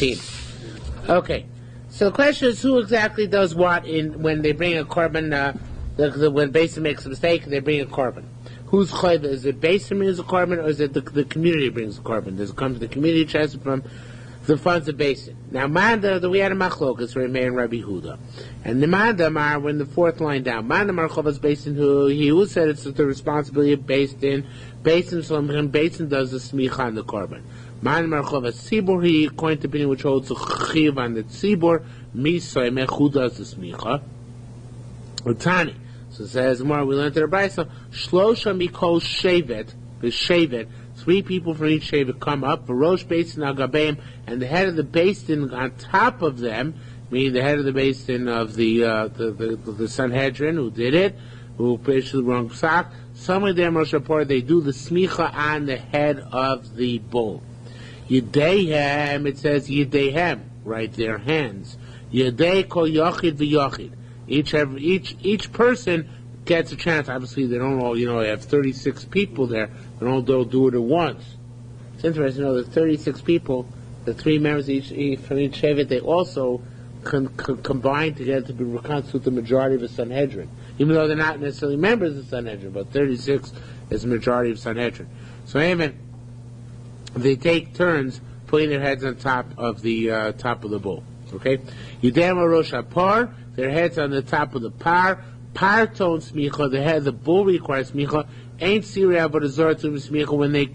16. Okay, so the question is who exactly does what when they bring a korban, when Basin makes a mistake, they bring a korban. Who's chayv? Is it Basin brings a korban, or is it the community brings a korban? Does it come to the community chest from the funds of Basin? Now, Manda, we had a machlokas for Meir and Rabbi Huda. And the Manda Mar, when the fourth line down, Manda Mar Chovas Basin, who said it's the responsibility of Basin. Basin, so Basin does the smicha on the korban. Manda Mar Chovas Tzibur, he, according to opinion which holds a chiv on the Tzibur, Misoymech, who does the smicha? Utani. So it says more. We learned in the Brayso, Shlosha Mikol Shevet, the Shevet. 3 people from each shevet come up. Varosh Basin al Gabeim, and the head of the basin on top of them, meaning the head of the basin of the Sanhedrin who did it, who preached the wrong psak. Somewhere there, Moshe Rapport, they do the smicha on the head of the bull. Yedeihem, it says Yedeihem, right there, hands. Yedei kol yochid v'yochid. Each person gets a chance. Obviously, they don't all, they have 36 people there. They don't all do it at once. It's interesting to know that 36 people, the 3 members from each shevet, they also combine together to constitute the majority of the Sanhedrin. Even though they're not necessarily members of the Sanhedrin, but 36 is the majority of Sanhedrin. So even they take turns putting their heads on top of the bull. Okay? Yudem Rosh Par, their heads on the top of the par. Parton smicha, the head of the bull requires smicha. Ain't Syria but a zoratum smicha when the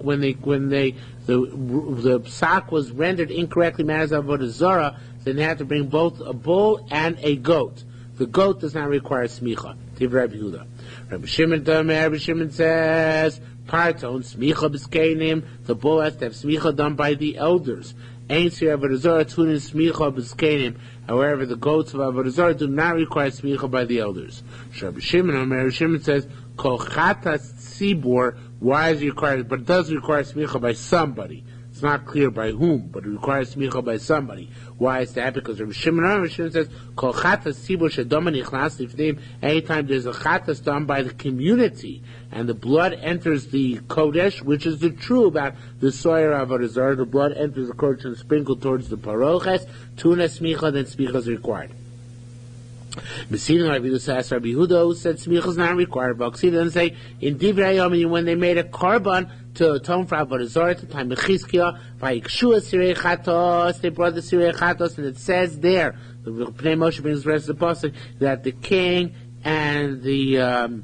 psak was rendered incorrectly matters about a zora, then they have to bring both a bull and a goat. The goat does not require smicha. Tiv Rabbi Yehuda. Rabbi Shimon says parton smicha b'skeinim. The bull has to have smicha done by the elders. Ain't Syria but a zora tunin smicha b'skeinim. However, the goats of Avodah Zarah do not require smicha by the elders. Rabbi Shimon says, Kol chatas tzibur, why is it required? But it does require smicha by somebody. It's not clear by whom, but it requires smicha by somebody. Why is that? Because Rabbi Shimon says, Kol chatas tzibur shedoma nichnas lifnim. Anytime there's a chatas done by the community, and the blood enters the kodesh, which is the true about the soyer of Avodah Zarah, the blood enters the kodesh and sprinkled towards the paroches, tuna smicha, then smicha is required. B'sidin Rabbi Yehuda who said smicha is not required. But Ksiv doesn't say in Divrei Hayom when they made a korban to atone for Avodah Zarah at the time of Chizkiah by Ikshua Sirei Chatos, they brought the Sirei Chatos, and it says there, the Pnei Moshe brings the rest of the pasuk, that the king and the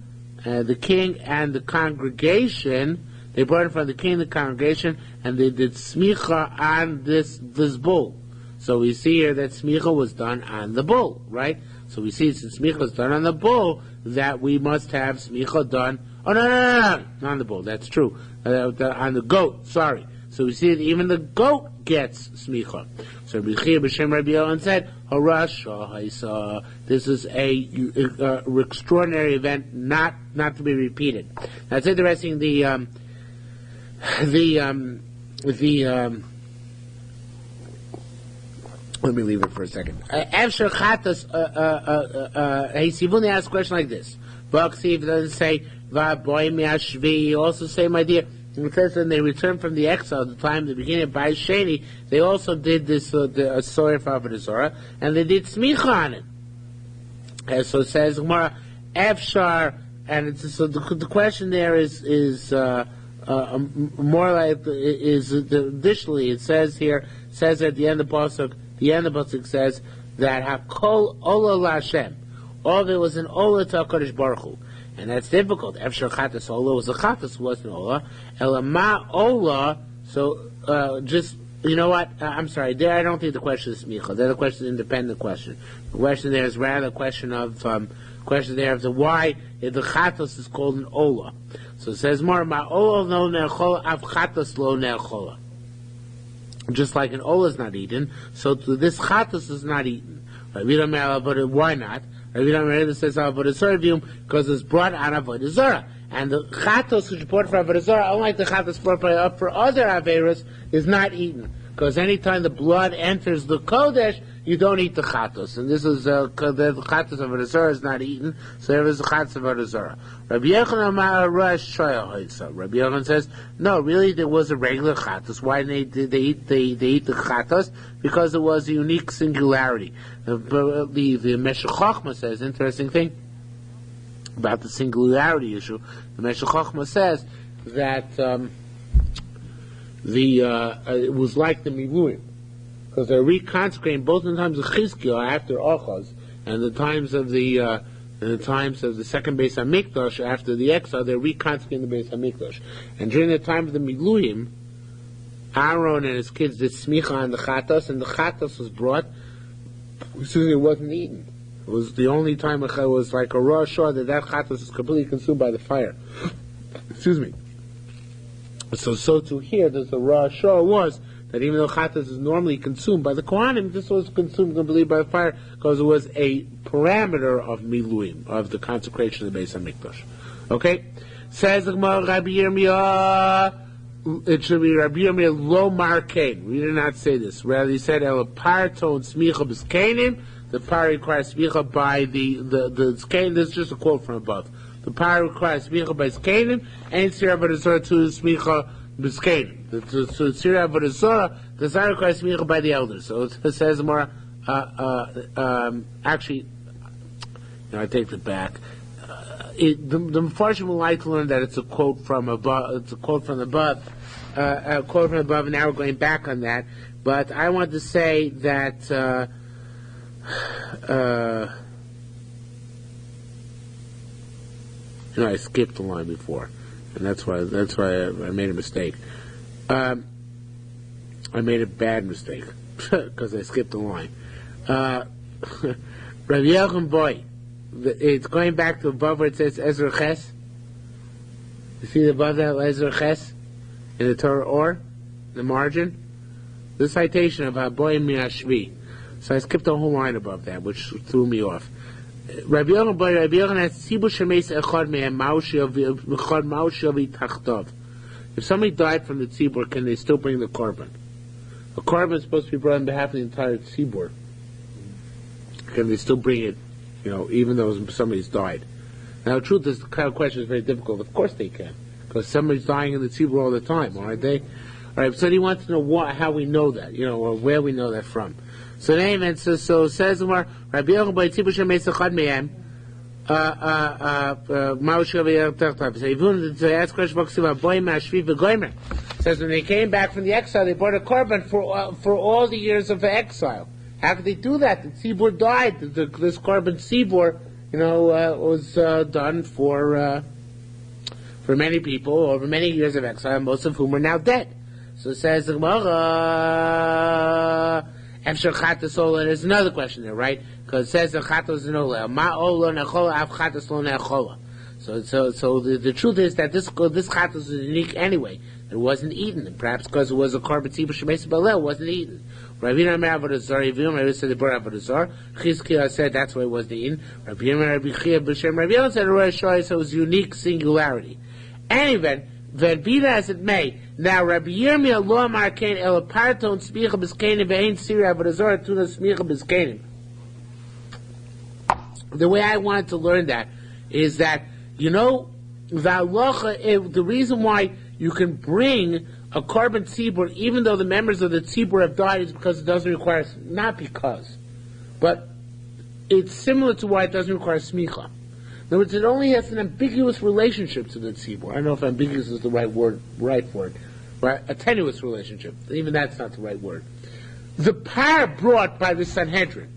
congregation, they brought it in front of the king and the congregation, and they did smicha on this bull. So we see here that smicha was done on the bull, right? So we see since smicha is done on the bull, that we must have smicha done. Oh no, not on the bull. That's true. On the goat. Sorry. So we see that even the goat gets smicha. So Rabbi Chia b'Shem Rabbi Yochanan said, "Harasha, this is a extraordinary event, not to be repeated." That's interesting. Let me leave it for a second. After Chatas, Sivuni asks a question like this. Vaksiv doesn't say Vaboy Miashvi. Also, same idea. It says when they returned from the exile at the time, the beginning of Bayis Sheni, they also did this the soyer for Avodah Zarah, and they did smicha on it. And so it says Gemara Efshar, and it's, so the question there is more like additionally it says at the end of the pasuk. The end of the pasuk says that Hakol Ola LaHashem, all of it was an Ola to HaKadosh Baruch Hu. And that's difficult. Efshar Chatas Ola was a Chatas, wasn't Ola. Elama Ola, so just, you know what, I'm sorry, there I don't think the question is Smicha. There the question is an independent question. The question there is rather a question of the why the Chatas is called an Ola. So it says more, Ma Ola no ne'chola, Av Chatas lo ne'chola. Just like an Ola is not eaten, so this Chatas is not eaten. But why not? It says Avodah Zarah because it's brought out of Avodah Zarah. And the Chatos which is brought for Avodah Zarah, unlike the Chatos brought for other Averas, is not eaten. because anytime the blood enters the kodesh, you don't eat the chatos, and this is the chatos of a zara is not eaten, so there is the chatos of a zara. Rabbi Yochanan says, no, really there was a regular chatos. Why did they eat the chatos? Because it was a unique singularity. The Meshech Chochmah says, interesting thing about the singularity issue. The Meshech Chochmah says that it was like the Miluim, because they're reconsecrating both in times of Chizkiah after Achaz, and the times of the second Beis Hamikdash after the exile. They're reconsecrating the Beis Hamikdash, and during the time of the Miluim, Aaron and his kids did smicha on the chatos, and the chatos was brought. It wasn't eaten. It was the only time it was like a raw shore that chatos was completely consumed by the fire. Excuse me. So to here, there's a raw shore was that even though chatas is normally consumed by the Kohanim, this was consumed completely by the fire because it was a parameter of miluim, of the consecration of the Beis HaMikdash. Okay? Says the Gemara, Rabbi Yirmiyah, it should be Rabbi Yirmiyah lo markein. We did not say this. Rather, he said, El parton smicha b'skenim. The par requires smicha by the skenim. This is just a quote from above. The par requires smicha by skenim, and Sirah Avodah to smicha b'skenim. The Sirah Avodah does not require smicha by the elders. So it says more. Actually, I take it back. The Mepharshim would like to learn that it's a quote from above. It's a quote from above. A quote from above, and now we're going back on that. But I want to say that. I skipped the line before, and that's why I made a mistake. I made a bad mistake because I skipped the line. Rabbi Yochanan boy, it's going back to above where it says Ezra Ches. You see above that Ezra Ches in the Torah or the margin, the citation of Haboy Miashvi. So I skipped the whole line above that, which threw me off. Rabbi Yochanan has Tzibur Shemeis Echad Mehem Ma'ushavi Tachtov. If somebody died from the tzibur, can they still bring the korban? A korban is supposed to be brought on behalf of the entire tzibur. Can they still bring it, even though somebody's died? Now, the truth is, the kind of question is very difficult. Of course they can, because somebody's dying in the tzibur all the time, aren't they? All right, so he wants to know how we know that, or where we know that from. So then, so says the Gemara, Rabbi Yochanan by Tzibur Shemeis Echad Mehem, says when they came back from the exile, they brought a korban for all the years of the exile. How could they do that? The tzibur died. This korban tzibur, was done for many people over many years of exile, most of whom are now dead. So it says the Gemara. There's another question there, right? Because it says the chatos in ola. Ma ola nechola av chatos lo nechola. So the truth is that this chatos is unique anyway. It wasn't eaten, and perhaps because it was a korban tzibur shemeis balel, it wasn't eaten. Rabbi Yirmiyah Avodah Zarah, Rabbi said the bar Avodah Zarah. Chizkiah said that's why it wasn't eaten. Rabbi Yirmiyah, Rabbi Chia, B'Shem, Rabbi Yochanan said Rosh Hashanah, so it was unique singularity. Anyway, then be that as it may, now Rabbi Yirmiyah lo markein el parton smicha b'skenim ve'ein Sirah Avodah Zarah tuna smicha b'skenim. The way I wanted to learn that is that, the halacha, the reason why you can bring a korban tzibur even though the members of the tzibur have died is because it doesn't require, not because, but it's similar to why it doesn't require smicha. In other words, it only has an ambiguous relationship to the tzibur. I don't know if ambiguous is the right word for it. Right? A tenuous relationship. Even that's not the right word. The par brought by the Sanhedrin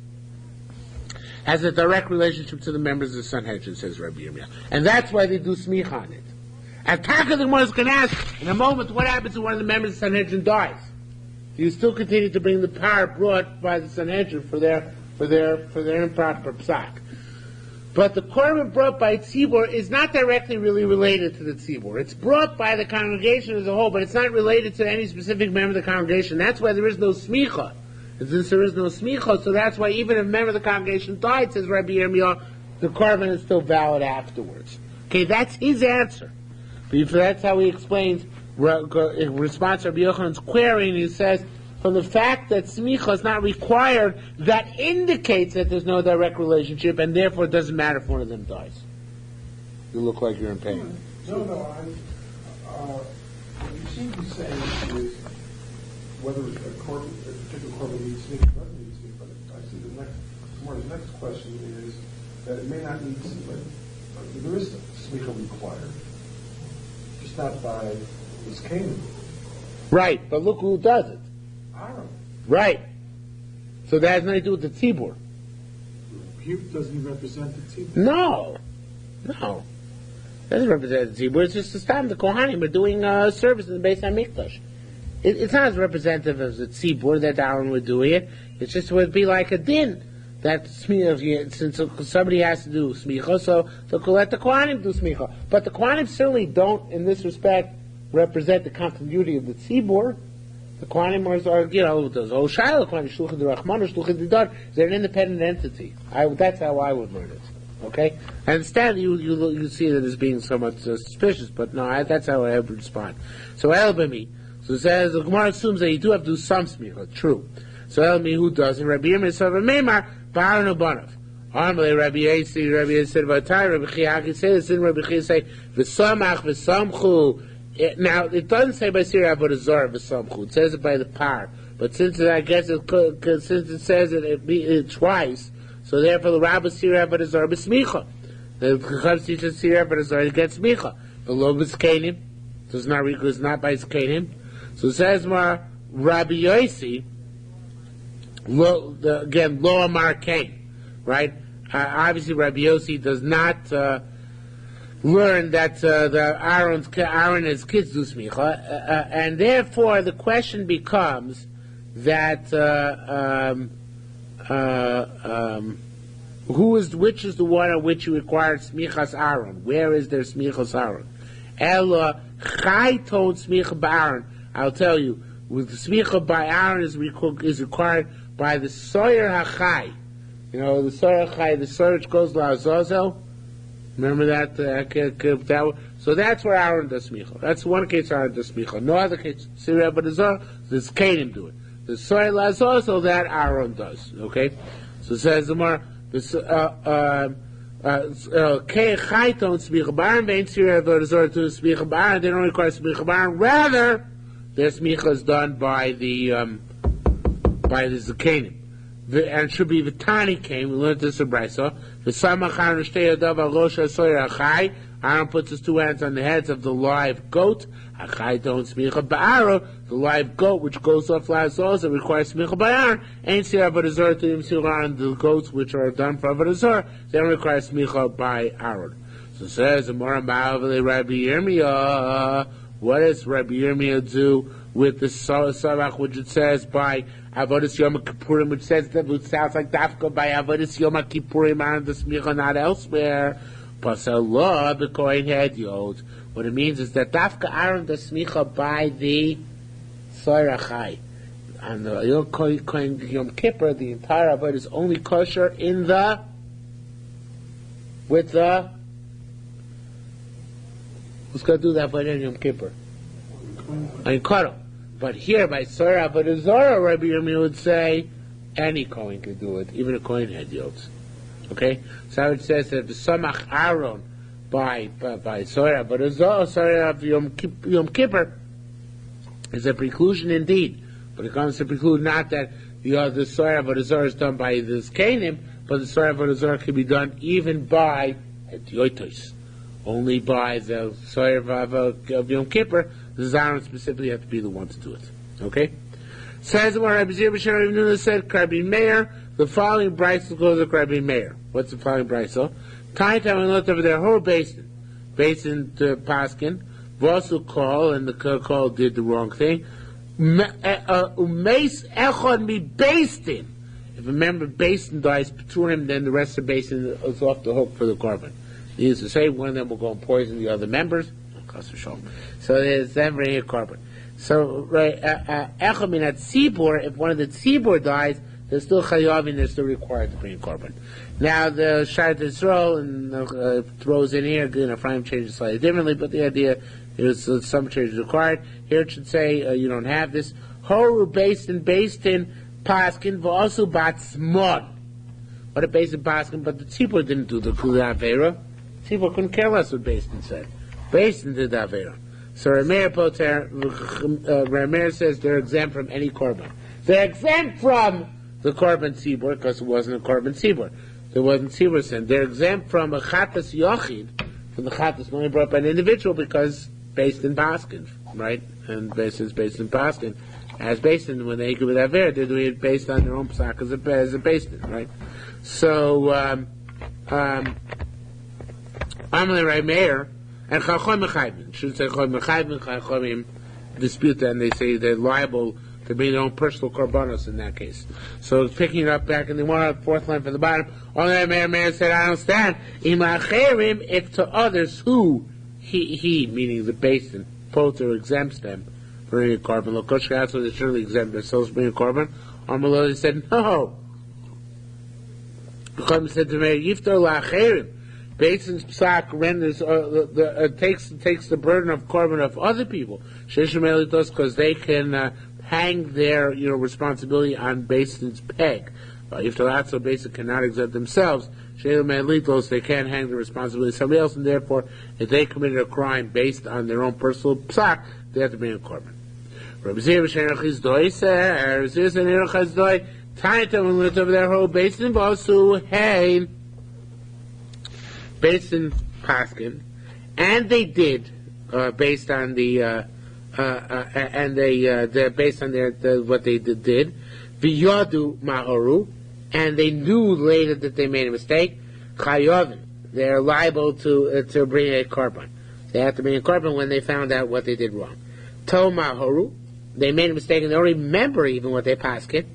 has a direct relationship to the members of the Sanhedrin, says Rabbi Yirmiyah. And that's why they do smicha on it. And Taka the Gemara is going to ask, in a moment, what happens when one of the members of the Sanhedrin dies? Do you still continue to bring the par brought by the Sanhedrin for their improper psak? But the korban brought by tzibur is not directly really related to the tzibur. It's brought by the congregation as a whole, but it's not related to any specific member of the congregation. That's why there is no smicha. And since there is no smicha, so that's why even if a member of the congregation died, says Rabbi Yirmiyah, the korban is still valid afterwards. Okay, that's his answer. But that's how he explains, in response to Rabbi Yochanan's query, and he says, from the fact that smicha is not required, that indicates that there's no direct relationship, and therefore it doesn't matter if one of them dies. You look like you're in pain. No, what you seem to be saying is whether a particular korban needs smicha or doesn't need smicha. But I see the next question is that it may not need smicha. There is smicha required, just not by this Canaan. Right, but look who does it. Aaron. Right. So that has nothing to do with the tzibur. Doesn't he represent the tzibur? No. Doesn't represent the tzibur. It's just the time the Kohanim are doing service in the Beis HaMikdash. It's not as representative as the tzibur that Aaron would do it. It's just would be like a din that smicha, since somebody has to do smicha, so let the Kohanim do smicha. But the Kohanim certainly don't, in this respect, represent the continuity of the tzibur. The Kohanim are, those Oshayla Kohanim, Shluchim D'Rachmanu, Shluchim D'Dar, they're an independent entity. That's how I would learn it. Okay? I understand you see that as being somewhat suspicious, but no, that's how I would respond. So El B'mi, so it says, the Gemara assumes that you do have to do some smicha. True. So El B'mi, who doesn't? Rabbi Yirmiyah said, Meimar, Ba'aron Ubanav. Armale, Rabbi Yisrael said about Ty, Rabbi Chia, say this in Rabbi Chia, say, V'samach, V'samchu. Now, it doesn't say by Sirah Avodah Zarah V'samchu. It says it by the par. But since I guess since it says it twice, so therefore the Rabbah Sirah Avodah Zarah B'smicha. The Chav teaches Sirah Avodah Zarah gets smicha. The lo b'skenim, so it's not by skenim. So it says more Rabbi Yossi. Again, lo amar kain, right? Obviously, Rabbi Yossi does not learn that Aaron and his kids do smicha, and therefore the question becomes that which is the one on which you require smichas Aaron? Where is there smichas Aaron? Ella chai told smicha b'Aaron. I'll tell you, with the smicha by Aaron is required by the soyer hachai. You know, the soyer hachai, the soyer which goes to Azazel. Remember that? So that's where Aaron does smicha. That's one case Aaron does smicha. No other case. Sirah Avodah Zarah, this Canaan do it. The soyer Azazel that Aaron does. Okay, so it says the more this chayton smicha b'Aaron vein Sirah Avodah Zarah to smicha b'Aaron. They don't require smicha b'Aaron. Rather, their smicha is done by the Zakanim. And should be Vitani came. We learned this in Brisa. Aaron puts his two hands on the heads of the live goat. The live goat which goes off last also requires smicha by Aaron. Ain't see Avodah Zarah to him the goats which are done for Avodah Zarah. They don't require smicha by Aaron. So it says Rabbi Yirmiyah. What does Rabbi Yirmiyah do with the sarach which it says by Avodas Yom Kippurim, which sounds like Dafka by Avodas Yom Kippurim and the smicha not elsewhere? Pasalah the Kohen Hedyot. What it means is that Dafka Aaron the smicha by the Soirachai. And the Kohen Yom Kippur, the entire Avodah is only kosher in the who's going to do that Avodah Yom Kippur? In Kohen. But here, by Sirah Avodah Zarah, Rabbi Yirmiyah would say, any Kohen can do it, even a Kohen Hedyot. Okay? So it says that the Samach Aaron by Sirah Avodah Zarah, Sirah Yom Kippur, is a preclusion indeed. But it comes to preclude not that the Sirah Avodah Zarah is done by this Canaan, but the Sirah Avodah Zarah can be done even by Hedyotos. Only by the Sirah of Yom Kippur, the Aaron specifically have to be the one to do it. Okay? Says where Rabbi Zir said, Rabbi Meir, the following brisa goes with Rabbi Meir. What's the following brisa? Time and looked over their whole basin to Paskin, Vosu call, and the call did the wrong thing. Umeis echon mi basin. If a member basin dies, Peturim, then the rest of the basin is off the hook for the korban. Needless to say, one of them will go and poison the other members. So there's every here korban. So echon minat tzibur, if one of the tzibur dies, they're still chayavin, they're still required to bring korban. Now the Sharet Yisrael throws in here, Ephraim changes slightly differently, but the idea is some changes required. Here it should say you don't have this. Horu based in Paskin v'asu batzmon. What a based in Paskin, but the tzibur didn't do the avera. Tzibur couldn't care less what based in said. Based in did the avera. So Rameir says they're exempt from any korban. They're exempt from the korban tzibur because it wasn't a korban tzibur. There wasn't tzibur sin. They're exempt from a chatas yochid, from the chatas only brought by an individual because based in Paskin, right? And based in Paskin. As based in, when they give it aver, they're doing it based on their own psak as a based in, right? So, Amalei Rameir, and Chachom Mechayim, should say Chachom Mechayim, Chachomim dispute that, and they say they're liable to bring their own personal korbanos in that case. So picking it up back in the fourth line from the bottom, Amalei Rameir said, I understand, Imacherim, if to others who, he meaning the basin, poter exempts them from bringing a korban. Lokoshka, so they surely exempt themselves from bringing a korban. Amalei said, no. Chacham said to me, Yiftar la'acherim. Basin's psak renders takes the burden of korban of other people. Sheshim elitos, because they can hang their responsibility on basin's peg. Yiftar la'atzo, basin cannot exempt themselves. Sheshim elitos, they can't hang the responsibility of somebody else, and therefore, if they committed a crime based on their own personal psak, they have to bring a korban. Rabbi Zir v'shenach izdoi says, Zir v'shenach izdoi. Taitam and went over their whole basin Bosu, hey, basin Paskin, and they did based on the and they based on their what they did. V'yodu ma'oru, and they knew later that they made a mistake. Chayovin, they're liable to bring a korban. They have to bring a korban when they found out what they did wrong. To ma'oru, they made a mistake and they don't remember even what they paskin.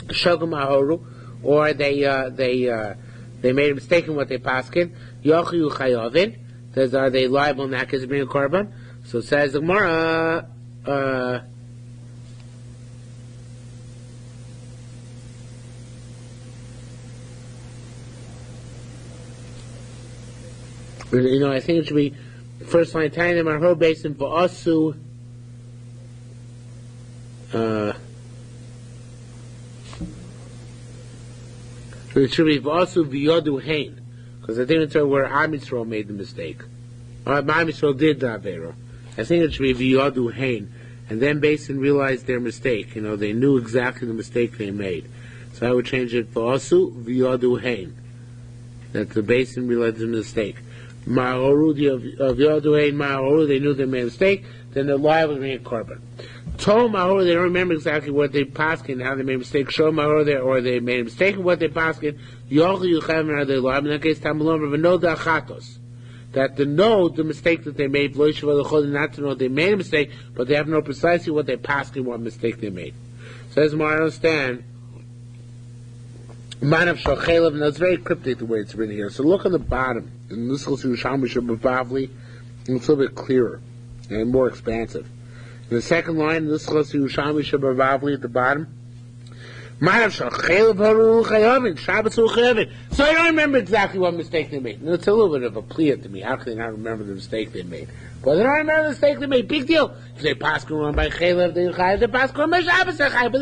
Shogum Ahoru, or they made a mistake in what they paskin. Yochiyu Chayovin, says, are they liable in that case to bring a korban? So says the Gemara, I think it should be first line, tying them on her basin for Asu. It should be also v'yodu hein, because I think it's where Am Yisrael made the mistake. Am Yisrael did the avera. I think it should be v'yodu hein, and then Basin realized their mistake. They knew exactly the mistake they made. So I would change it for also v'yodu hein, that the Basin realized the mistake. Ma'oru v'yodu hein ma'oru, they knew they made a mistake. Then they're liable to bring a korban. Told Mahor, they don't remember exactly what they paskin, how they made a mistake. Show Mahor there, or they made a mistake in what they paskin. Yochel Yuchem, are they liable? In that case, Tamalom, V'no Dachatos. That to know the mistake that they made, not to know they made a mistake, but they have to know precisely what they paskin, what mistake they made. Says more, I understand. Manav Shochelav, and that's very cryptic the way it's written here. So look on the bottom. In this Yerushalmi Horayos, it's a little bit clearer and more expansive. In the second line, this is Yerushalmi Horayos at the bottom. So I don't remember exactly what mistake they made. It's a little bit of a plea to me. How can they not remember the mistake they made? But they don't remember the mistake they made. Big deal. If they pass wrong by Chaylev, they pass wrong by Shabbos, but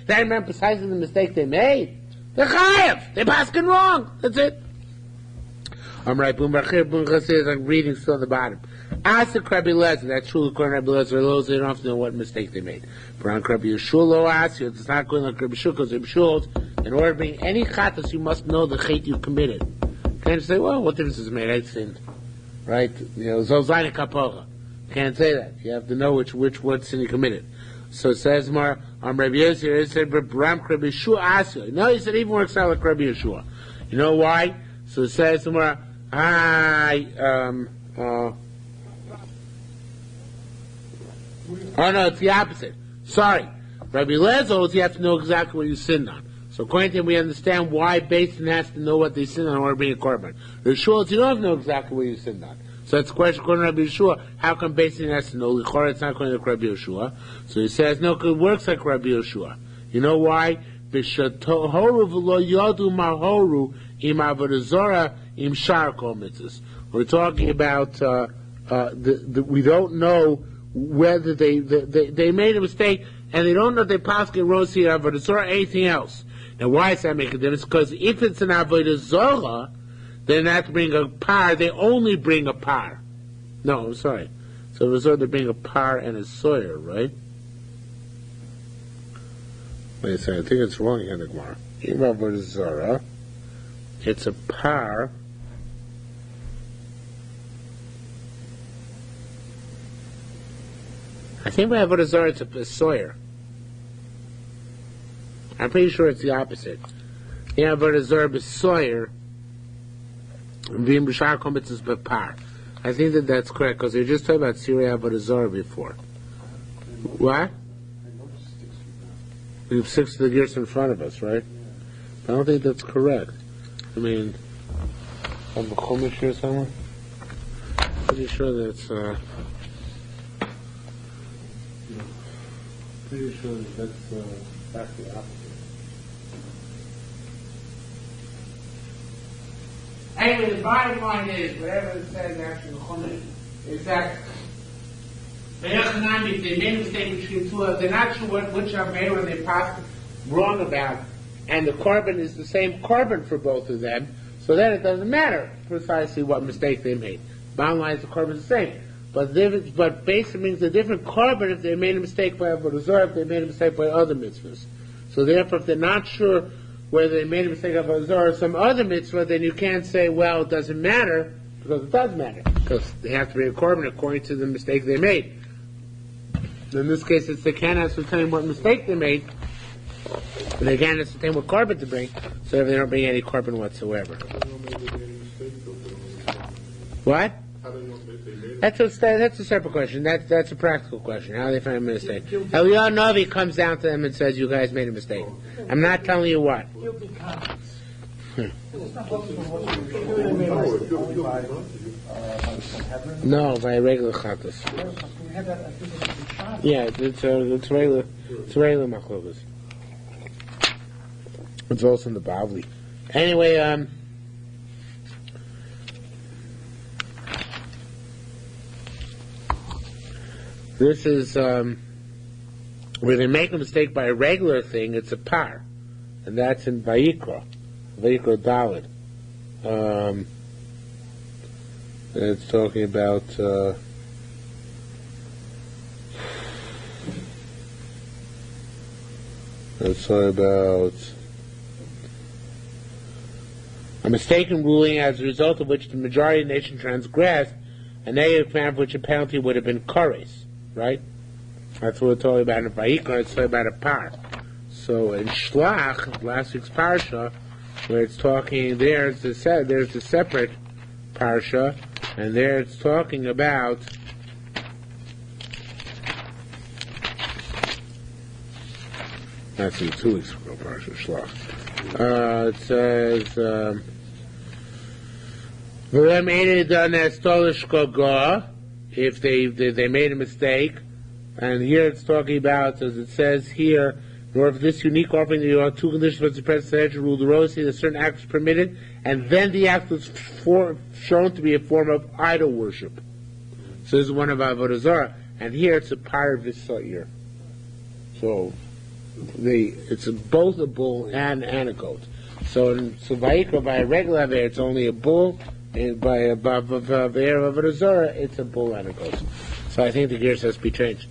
they remember precisely the mistake they made. They're Chayev. They pass wrong. That's it. I'm right. Boom, says I'm reading still at the bottom. Ask the Rabbi Lezer. That's true. According to Rabbi Lezer, they don't have to know what mistake they made. But on Rabbi Yeshua, lo ask you. It's not going like Rabbi Yeshua, because Rabbi Yeshua, in order to bring any chatas, you must know the chait you committed. Can't say, well, what difference does it make? I sinned, right? Zolzayna kapora. Can't say that. You have to know which what sin you committed. So it says more on Rabbi Yeshua. It said, Rabbi Yeshua ask you. No, he said it even works out like Rabbi Yeshua. You know why? So it says more. Oh no, it's the opposite. Sorry. Rabbi Lezer, you have to know exactly what you sinned on. So according to him, we understand why Basin has to know what they sinned on in order to bring a korban. Yeshua, you don't have to know exactly what you sinned on. So that's the question according to Rabbi Yeshua. How come Basin has to know? L'chora, it's not according to Rabbi Yeshua. So he says, no, it works like Rabbi Yeshua. You know why? V'shatohoru v'lo yodu mahoru im avodah im shar kol mitzvahs. We're talking about we don't know whether they made a mistake and they don't know if they possibly Rosi Avodah Zarah or anything else. Now, why does that make a difference? Because if it's an Avodah Zarah, then they have to bring a par. They only bring a par. No, I'm sorry. So Avodah they bring a par and a sawyer, right? Wait a second, I think it's wrong here in the Gemara. In Avodah Zarah, it's a par. I think by Avodah Zarah it's a sawyer. I'm pretty sure it's the opposite. In Avodah Zarah is sawyer, and being b'shar komitz is b'par. I think that's correct because we were just talking about Sirei Avodah Zarah before. What? We have 6 of the gears in front of us, right? But I don't think that's correct. I mean, on the Chumash here somewhere? Pretty sure that's, pretty sure that's the opposite. Anyway, the bottom line is, whatever it says actually in the Chumash, is that if they made a mistake between two of them, they're not sure which Avera they passed wrong about, and the korban is the same korban for both of them, so then it doesn't matter precisely what mistake they made. Bottom line is the korban is the same. But basically means a different korban if they made a mistake by Avodah Zarah, if they made a mistake by other mitzvahs. So therefore, if they're not sure whether they made a mistake by Avodah Zarah or some other mitzvah, then you can't say, well, it doesn't matter, because it does matter. Because they have to bring a korban according to the mistake they made. In this case, it's they can't ascertain what mistake they made, but they can't ascertain what korban to bring, so they don't bring any korban whatsoever. What? That's a separate question. That's a practical question. How do they find a mistake? Eliyahu Novi comes down to them and says, you guys made a mistake. I'm not telling you what. No, by regular chatas. Yeah, it's regular machlokas. It's also in the Bavli. Anyway, this is where they make a mistake by a regular thing. It's a par, and that's in Vayikra Dalet. It's talking about a mistaken ruling as a result of which the majority of the nation transgressed, a negative command for which a penalty would have been kares, right? That's what we're talking about in Vayikra. It's talking about a par. So in Shlach, last week's parsha, where it's talking, there's a separate parsha, and there it's talking about that's in 2 weeks ago, parsha Shlach. It says if they made a mistake, and here it's talking about, as it says here, in order for this unique offering, there are 2 conditions for the present rule the rosi, that certain acts permitted, and then the act was shown to be a form of idol worship. So this is one of Avodah Zarah, and here it's a par v'sa'ir. So it's both a bull and a goat. So in Vayikra, by a regular aver, it's only a bull, and by a Avodah Zarah, it's a bull and a goat. So I think the gears has to be changed.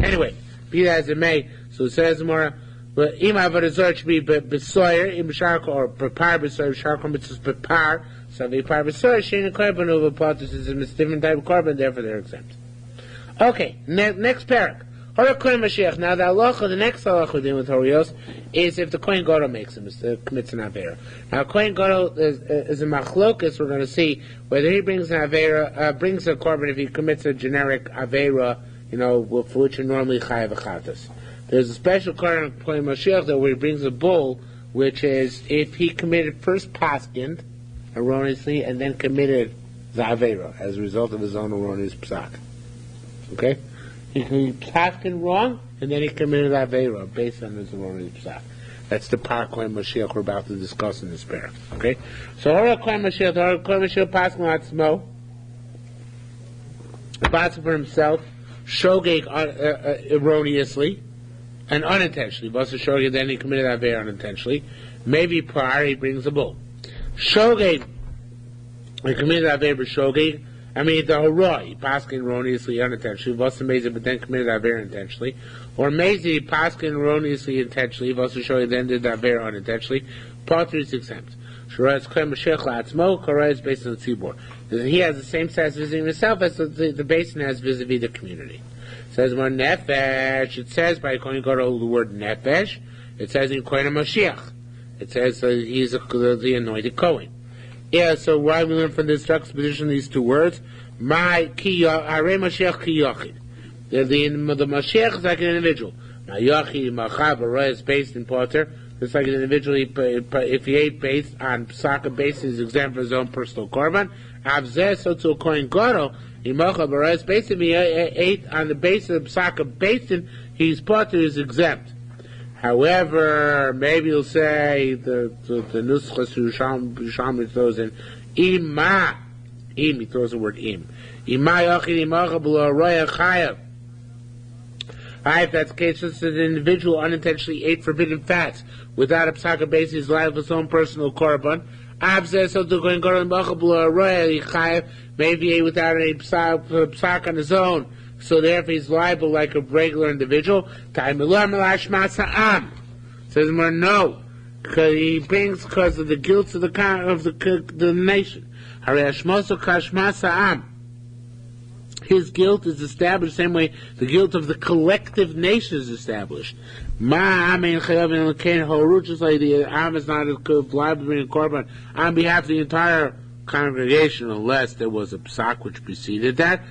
Anyway, be that as it may, so it says more. But im Avodah Zarah should be besoyer, im b'sharko, or prepare besoyer, b'sharko mitzvahs prepare. So the par besoyer, shein a korban over potus is a different type of korban, therefore they're exempt. Okay, next parak. Hora kohen Mashiach. Now the halacha, the next halacha we're dealing with Horayos, is if the kohen gadol makes him, commits an avera. Now kohen gadol is a machlokas. We're going to see whether he brings an avera, brings a korban if he commits a generic avera, for which are normally chayav achatas. There's a special kohen Mashiach that where he brings a bull, which is if he committed first paskind erroneously and then committed the avera as a result of his own erroneous psak. Okay. He paskin wrong, and then he committed avera based on his erroneous psak. That's the par kohen Mashiach we're about to discuss in this parak. Okay, so hora kohen Mashiach paskin atzmo, paskin for himself, shogeg erroneously and unintentionally. Vasa shogeg, then he committed aver unintentionally. Maybe par, he brings a bull. Shogeg, he committed aver b'shogeg. I mean, the horoi, he paskin erroneously, unintentionally. Vasa mezi, but then committed aver intentionally. Or mezi, paskin erroneously, intentionally. Vasa shogeg, then did aver unintentionally. Potter is exempt. Shura is klem b'shech la'atzmo. Korah is based on the tzibor. He has the same status visiting himself as the basin has vis-a-vis the community. It says more nefesh. It says by Kohen Gadol the word nefesh. It says in Kohen Mashiach. It says he's the anointed Kohen. Yeah. So why we learn from this juxtaposition these two words? My ki are Mashiach ki yachid. The Mashiach is like an individual. My yachid machav is based in Potter. It's like an individual. If he ate based on psaka basis, he's exempt for his own personal korban. Abzeh, so to a Kohen Gadol, Imacha Baraz, basically he ate on the basis of Psaka Basin, he's potter, is exempt. However, maybe you'll say the Nuschas Yerushalmi throws in Ima, he throws the word Im. Ima Yachid Imacha B'lo Roya Chayav. If that's the case, since an individual unintentionally ate forbidden fats without a Psaka Basin, he's liable for his own personal korban. Maybe without any psak on his own, so therefore he's liable like a regular individual. Says more no, because he brings because of the guilt of the nation. His guilt is established the same way the guilt of the collective nation is established. Just like the Am is not liable to bring a korban on behalf of the entire congregation unless there was a psak which preceded that.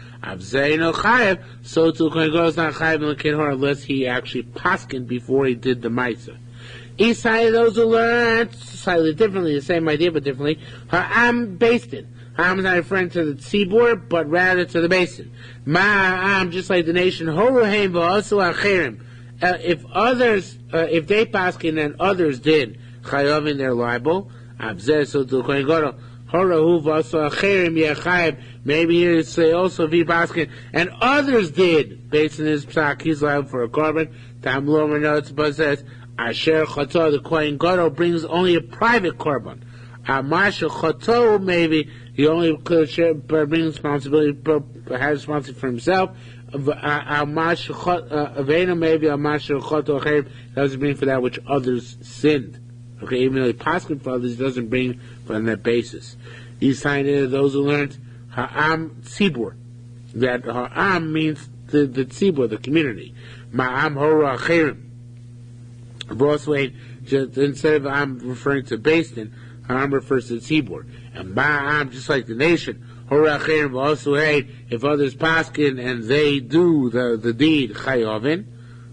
So to Kohen Gadol is not chayav unless he actually paskin before he did the ma'aseh. Isai, those who learned slightly differently, the same idea but differently. Ha'am based in. Ha'am is not referring to the tzibur, but rather to the basin. Ma'am, just like the nation, horuheim v'asu acherim. If others, if they paskin and others did, chayavin, they're liable. Abzeh, so to Kohen Gadol, horahu v'asu acherim yechayev. Maybe here it say also vi paskin and others did, based on his psak, he's liable for a korban. Tam lomer notes, but says asher chato, the Kohen Gadol brings only a private korban. Amasha chato, maybe he only brings responsibility, has responsibility for himself. Avena, maybe Amasha chato acherim doesn't bring for that which others sinned. Okay, even though he paskin for others, he doesn't bring on that basis. He's saying that those who learned ha'am tzibur, that ha'am means the tzibur, the community. Ma'am hora acherim. Brosway, instead of I'm referring to Basin, Ha'am refers to tzibur. And Ba'am, just like the nation, Hora acherim also hey, if others paskin and they do the deed, chayovin,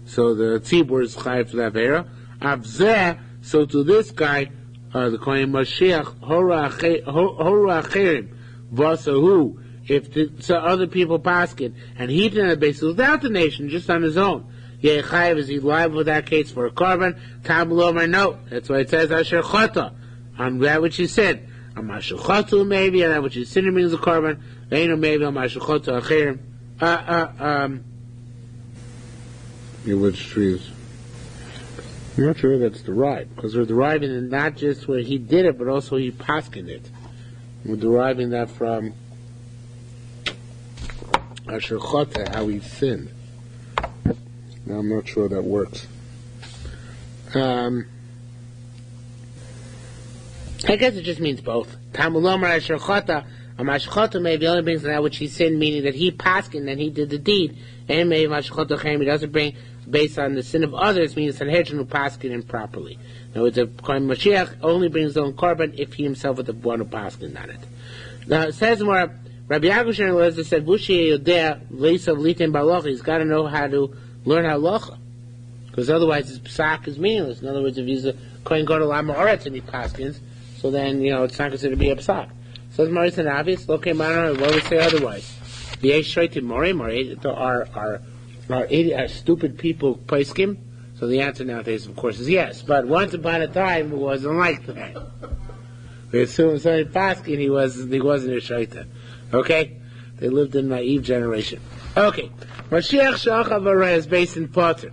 so the tzibur is chayav for that vera. Avzeh, so to this guy, the Kohen Mashiach, Hora acherim, vasahu, if so other people paskin, and he did a basis without the nation, just on his own. Yechayev, is he liable in that case for a korban? Tam lomer, no. That's why it says asher chata, on that which he said. Amasher chatu, maybe, and that which he sinned means a korban. Veinu, maybe, amasher chatu acherim. Which trees? I'm not sure that's derived, because we're deriving it not just where he did it, but also he paskined it. We're deriving that from asher chata, how he sinned. Now, I'm not sure that works. I guess it just means both. Tamulomar asher chata, amashchota maybe only brings that which he sinned, meaning that he paskin and he did the deed. And maybe mashchota chem, he doesn't bring based on the sin of others, means Sanhedrin who paskin improperly. Now, the Kohen Mashiach only brings his own korban if he himself is the one who paskin on it. Now, it says more, Rabbi Yaakov Eliezer said, Vushi Yodea, Leisav Litin Baloch, he's got to know how to learn halacha, because otherwise his psak is meaningless. In other words, if he's a Kohen Gadol Amoretz and he paskins, so then it's not considered to be a psak. So it's more than obvious. Okay, man, what would say otherwise? The Shoitim Mori are stupid people paiskim. So the answer nowadays, of course, is yes. But once upon a time, it wasn't like that. As soon as somebody paskin, he wasn't a shaitan. Okay, they lived in a naive generation. Okay. Mashiach Sha'achav Areh is based in Potter.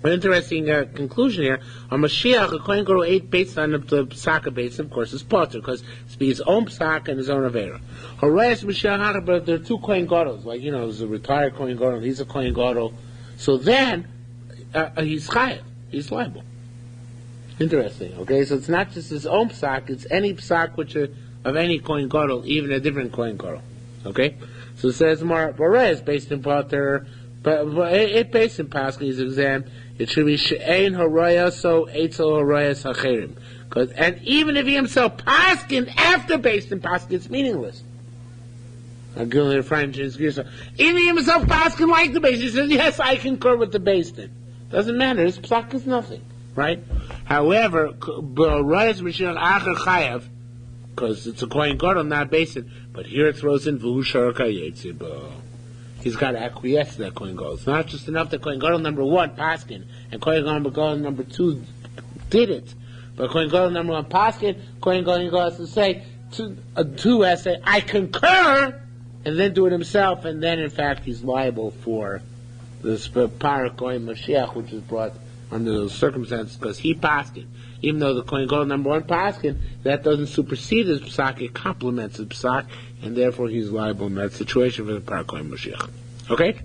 An interesting conclusion here. On Mashiach, a Kohen Gadol ate based on the Pesach base, of course, is Potter, because it's his own Pesach and his own Avera. Horayos Mashiach HaChayav, but there are two Kohen Gadols. Like, there's a retired Kohen Gadol, he's a Kohen Gadol. So then, he's Chayav. He's liable. Interesting, okay? So it's not just his own Pesach, it's any Pesach of any Kohen Gadol, even a different Kohen Gadol. Okay? So it says more, Horayos based in Potter, but it based in Paschal's exam. It should be she'ein Horayos, so eitzel Horayos hacherim. And even if he himself paskin after based in Paschal, it's meaningless. Even if he himself paskin like the based, he says, yes, I concur with the based in. Doesn't matter. His psak is nothing, right? However, Horayos Mashiach Acher Chayav, because it's a Kohen Gadol, not based in. But here it throws in V'hu Shar Kayetzibo. He's got to acquiesce to that Kohen Gadol. It's not just enough that Kohen Gadol number 1, Paskin, and Kohen Gadol number 2 did it. But Kohen Gadol number 1, Paskin, Kohen Gadol has to say, 2 has to say, I concur, and then do it himself, and then in fact he's liable for this Parah Kohen Mashiach, which is brought under those circumstances, because he Paskin. Even though the Kohen Gadol number 1 Paskin, that doesn't supersede his Pesach, it complements his Pesach, and therefore he's liable in that situation for the Parah Kohen Mashiach. Okay?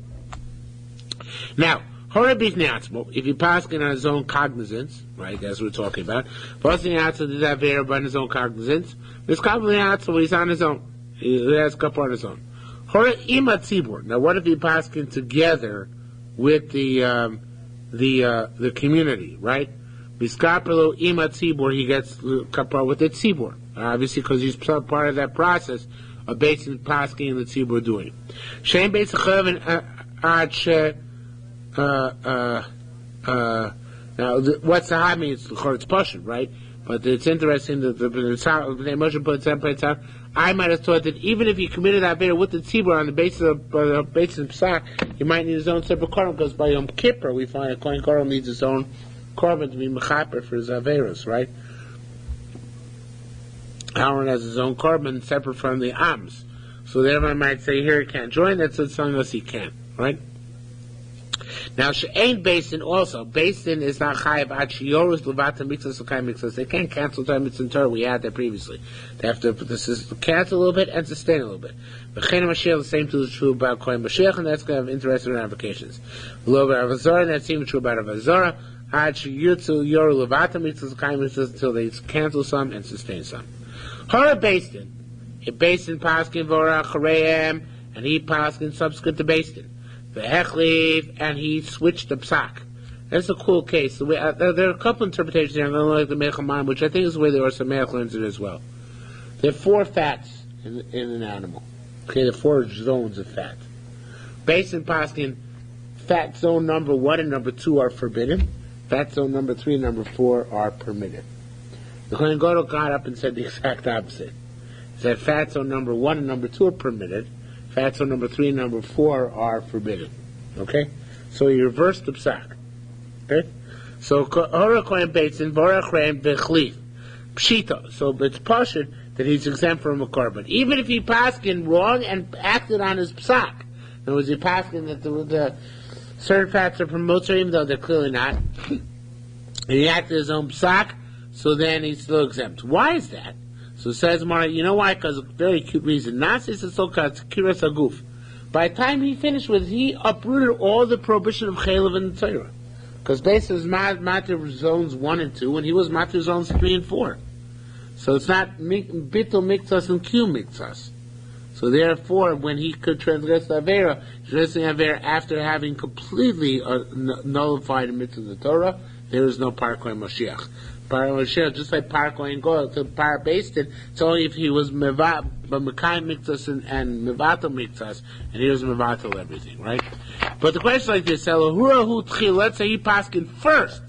Now, if he Paskin on his own cognizance, right, as we're talking about, Paskin did that very on his own cognizance, this Kabbalah he's on his own. He has Kappa on his own. Hora Ima Tzibur. Now, what if he Paskin together with the community, right? Biskapelo Ima Tzibur, he gets Kappa with the Tzibur. Obviously, because he's part of that process of basing Paskin and the Tzibur doing. Shem Beis Chaven now, what's the high means? It's Pashut, right? But it's interesting that the Moshe puts out. I might have thought that even if he committed that Avera with the Tzibur on the basis of Pesach, he might need his own separate korban, because by Yom Kippur we find a Kohen Gadol needs his own korban to be mechaper for his Averas, right? Aaron has his own korban separate from the Ams. So therefore I might say here he can't join, that's telling us he can't, right? Now, she'ain Basin also. Basin is not chayav ad shiurus levata mitzvahs l'kayim mitzvahs. They can't cancel time mitzvah Torah. We had that previously. They have to cancel a little bit and sustain a little bit. V'chein Mashiach, the same is true about Kohen Mashiach, and that's going to have interesting ramifications. Lo b'Avazora, and that's even true about Avazora. Ad sheyutzu yoru levata mitzvahs l'kayim mitzvahs, until they cancel some and sustain some. Hora Basin. A Basin paskin v'ora chareim, and he paskin subsequent to Basin. The and he switched the psak. That's a cool case. There are a couple interpretations here. I'm going to look at the Mechamam, which I think is the way the Or Sameach learns it as well. There are 4 fats in an animal. Okay, there are 4 zones of fat. Based in Paskin, fat zone number 1 and number 2 are forbidden. Fat zone number 3 and number 4 are permitted. The Kohen Gadol got up and said the exact opposite. He said fat zone number 1 and number 2 are permitted. Fat zone number 3 and number 4 are forbidden. Okay? So he reversed the psak. Okay? So, Hora Kohen Beitzin, Vora Chreim, Vechlif. Pshita. So it's pashut that he's exempt from a korban. Even if he paskin wrong and acted on his psak. In other words, he paskin that the certain fats are from Motzer, even though they're clearly not. And he acted his own psak, so then he's still exempt. Why is that? So it says, you know why? Because a very cute reason. Nasis is so called kiras aguf. By the time he finished with it, he uprooted all the prohibition of chaylev in the Torah. Because basically it was matir zones 1 and 2, and he was matir zones 3 and 4. So it's not bitul miktzas and kyu miktzas. So therefore, when he could transgress the Avera, transgressing Avera after having completely nullified the mitzvah of the Torah, there is no Parah Kohen Mashiach. Parah Mashiach, just like Parah Kohen Gadol, to Parah Based it, it's only if he was Mekayim Miktas and Mevatel Miktas, and he was Mevatel everything, right? But the question is like this, let's say he paskin first,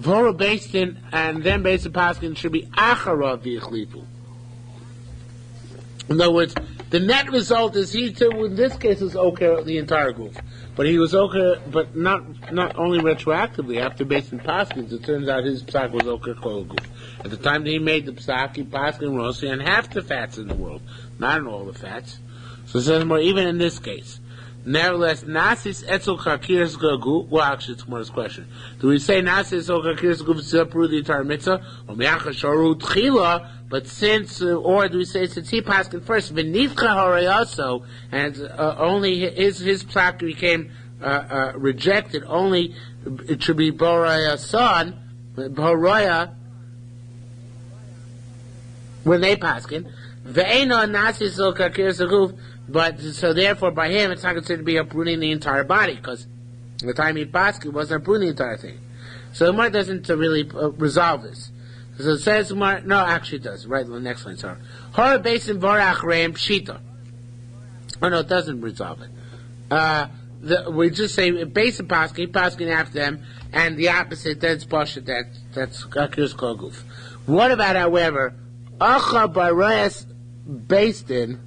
Vora Based in, and then Based in paskin should be Acharav V'yichlifu. In other words, the net result is he too, in this case, was okay the entire goof. But he was okay, but not only retroactively, after based in Paskins, it turns out his psak was okay kol goof. At the time that he made the psak, he paskin rossi on half the fats in the world, not on all the fats. So it says more even in this case. Nevertheless, nasis etzel kakiras gagu. Well, actually, it's more this question. Do we say nasis etzel kakiras gagu to uproot the entire mitzvah, or me'achasharu tchila? But since, or do we say since he passed it first, v'nivcha horayaso, and only his plaque became rejected. Only it should be boraya son, boraya when they pass it. Ve'eno nasis etzel kakiras gagu. But so therefore, by him, it's not considered to be uprooting the entire body, because the time he passed, it wasn't uprooting the entire thing. So the Gemara doesn't really resolve this. So it says Gemara, no, actually it does. Right, the next line, sorry. Hora basin vorach reim pshita. Oh no, it doesn't resolve it. We just say basin paskin after them, and the opposite, that's pasha, that's akius koguf. What about, however, acha barayas basin?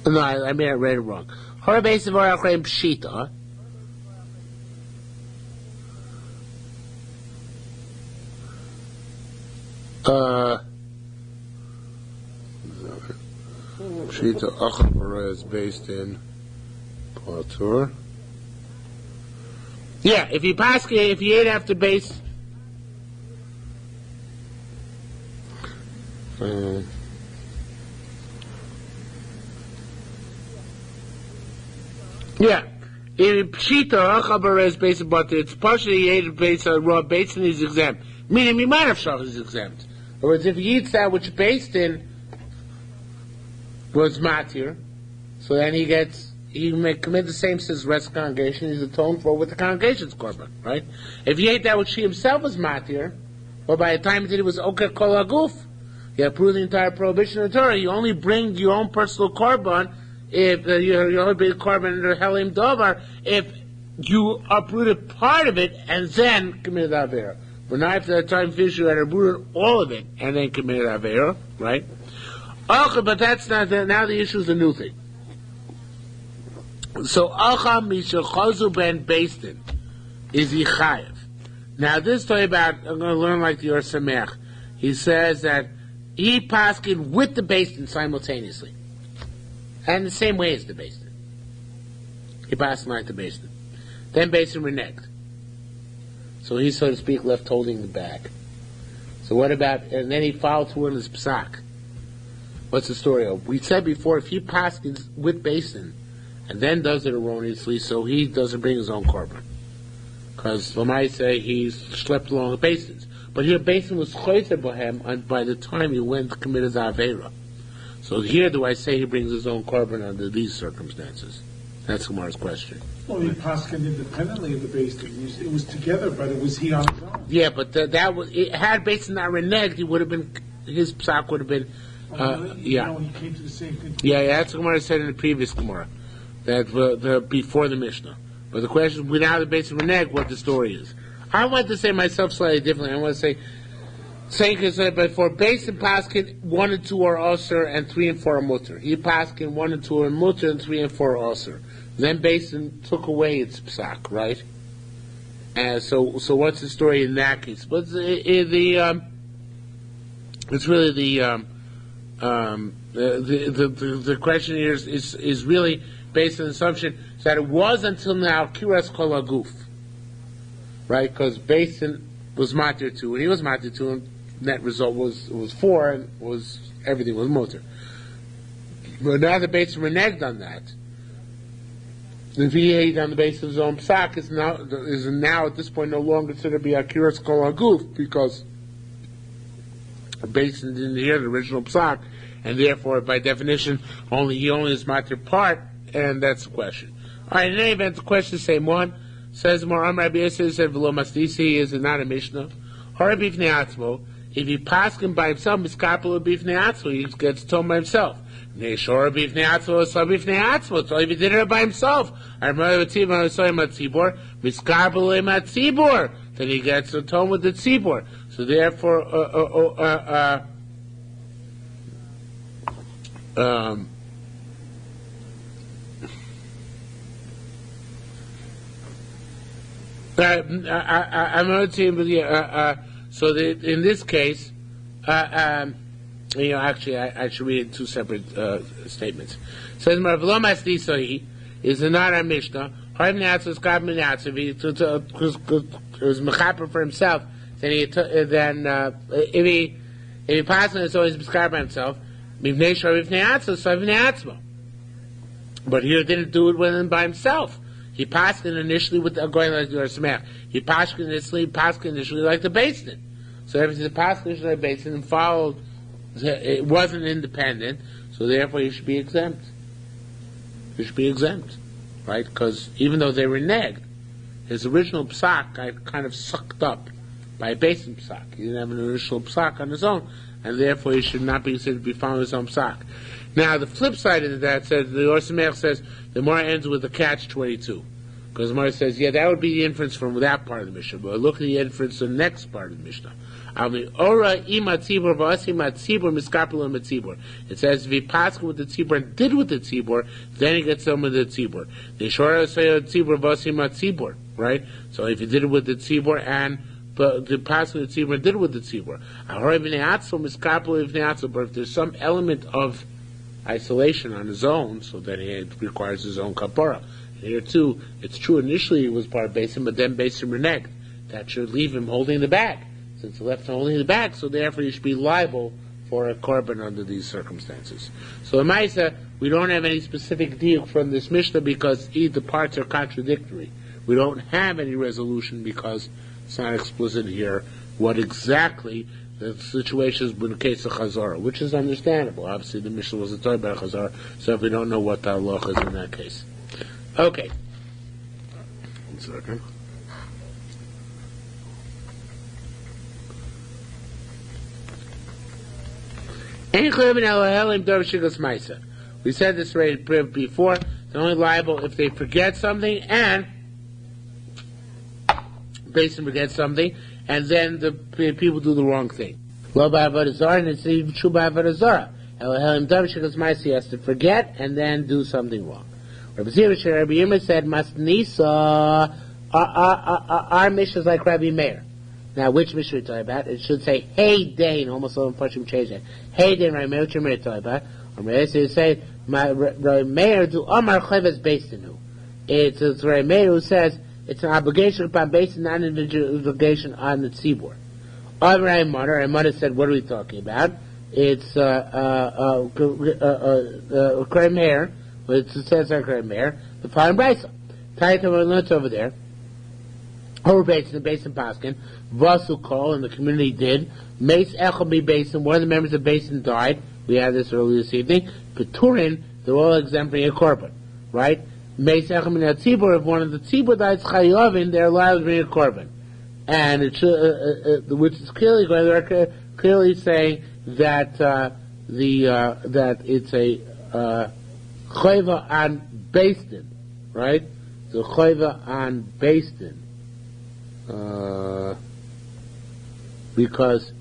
No, I may have read it wrong. Hora basin vorach reim pshita. Pshita Achamara is based in Platur. Yeah, if you ate after base. Yeah. If Pshita Achamara is based in Platur, it's partially ate based on raw base and he's exempt. Meaning, Miman Shach is exempt. In other words, if he eats that which based in was matir, so then he may commit the same sin as the rest of the congregation, he's atoned for with the congregation's korban, right? If he ate that which he himself was matir, or by the time he did it was oker kol aguf, he approved the entire prohibition of the Torah. You only bring your own personal korban if you only bring korban under helim dovar if you uprooted part of it and then committed avera. But not after that time fish you had uprooted all of it and then committed avera, right? Okay, but that's not now the issue is a new thing. So Acha Misha Chazu Ben Beistin is Yichayev. Now this story about I'm going to learn like the Yerushalmi. He says that he paskin with the Beistin simultaneously, and the same way as the Beistin. He paskin like the Beistin. Then Beistin reneged. So he, so to speak, left holding the bag. So what about? And then he followed through in his psak. What's the story of? We said before, if he paskins with basin and then does it erroneously, so he doesn't bring his own korban. Because I might say he's schlepped along the basins. But here, basin was choyter bohem, and by the time he went to commit his avera. So here, do I say he brings his own korban under these circumstances? That's Kumar's question. Well, he paskin independently of the basin. It was together, but it was he on his own. Yeah, but that was had basin not reneged, he would have been his psak would have been. Yeah. He came to the same conclusion. Yeah, that's what Gemara said in the previous Gemara, that before the Mishnah. But the question, without the base of reneg, what the story is. I want to say myself slightly differently. I want to say, but for base and paskin, 1 and 2 are usher, and 3 and 4 are mutter. He paskin 1 and 2 are mutter, and 3 and 4 are usher. Then basin took away its psak, right? And so what's the story in that case? But it's really the question here is really based on the assumption that it was until now kiras kol aguf, right? Because basin was matir 2, and he was matir 2, and net result was 4, and everything was motor. But now the basin reneged on that. If he ate on the basis of his own psak, is now at this point no longer considered to be a kiras kol aguf, because the basin didn't hear the original psak, and therefore, by definition, he only is matir part, and that's the question. All right, in any event, the question is the same one. Says more Rabbi Yosef said v'lo mastisi is not a mishnah. Hora b'ifnei atzmo. If he paskin by himself, miskapel b'ifnei atzmo, he gets told by himself. Neshora b'ifnei atzmo, so b'ifnei atzmo. So if he did it by himself, miskapel matzibor, then he gets told with the tzibor. So therefore, I'm not saying, but in this case, Actually, I should read it in two separate statements. It says, Marvelomas Disohi is not our Mishnah. Harm Natsu is God Minatsu. If he was Mechaper for himself, then if he passes on, it's always Miskar by himself. Mivnei Shor Mivnei Atzu, so Mivnei Atzmo. But here didn't do it with him by himself. He passed it initially with going like the Yerushalmi. He passed it initially like the Basin. So if it's a passed initially like the Basin and followed, it wasn't independent, so therefore he should be exempt. He should be exempt, right? Because even though they were negged, his original psak got kind of sucked up by a Basin psak. He didn't have an original psak on his own, and therefore he should not be considered to be following his own psak. Now, the flip side of that says, the Yerushalmi says, the Gemara ends with a catch-22. Because the Gemara says, that would be the inference from that part of the Mishnah. But look at the inference of the next part of the Mishnah. It says, if he passed with the tzibur and did with the tzibur, then he gets some with the tzibur. Right? So if he did it with the tzibur and the pass with the tzibur and did it with the tzibur. But if there's some element of isolation on his own, so that he requires his own kapara. Here too, it's true initially he was part of Basin, but then Basin reneged. That should leave him holding the bag. Since he left him holding the bag, so therefore he should be liable for a korban under these circumstances. So in Maisa, we don't have any specific deal from this Mishnah because the parts are contradictory. We don't have any resolution because it's not explicit here what exactly the situation is in the case of Chazara, which is understandable. Obviously, the Mishnah wasn't talking about Chazara, so if we don't know what the halacha is in that case. Okay. 1 second. We said this right before. They're only liable if they forget something and Basin forgets something, and then the people do the wrong thing. Lo ba'avodah zarah, and it's even true ba'avodah zarah. He has to forget and then do something wrong. Rabbi Yirmiyah said, Masnisa, our Mishnah is like Rabbi Meir. Now, which Mishnah are we talking about? It should say, Hey Dane, almost all unfortunately change that. Hey Dane, Rabbi Meir, which Rabbi Meir talking about? So you say, Rabbi Meir do Amar Chayvas Beisinu. It's Rabbi Meir who says, it's an obligation upon Basin, not an obligation on the tzibur. Our mother said, what are we talking about? It's Krem Meir, it says our Krem Meir, the following brisa. Title we learned over there. Over Basin, the Basin Paskin, Vasu call, and the community did. Mace Echel Basin, one of the members of Basin died. We had this earlier this evening. Peturin, they're all exempt from a korban, right? Mace Echel Min Tzibur, if one of the Tzibur dies Chayovin, they're allowed to bring a korban. And it should, which is clearly going, they're clearly saying that that it's a chayva on Basin, right? So chayva on Basin. Because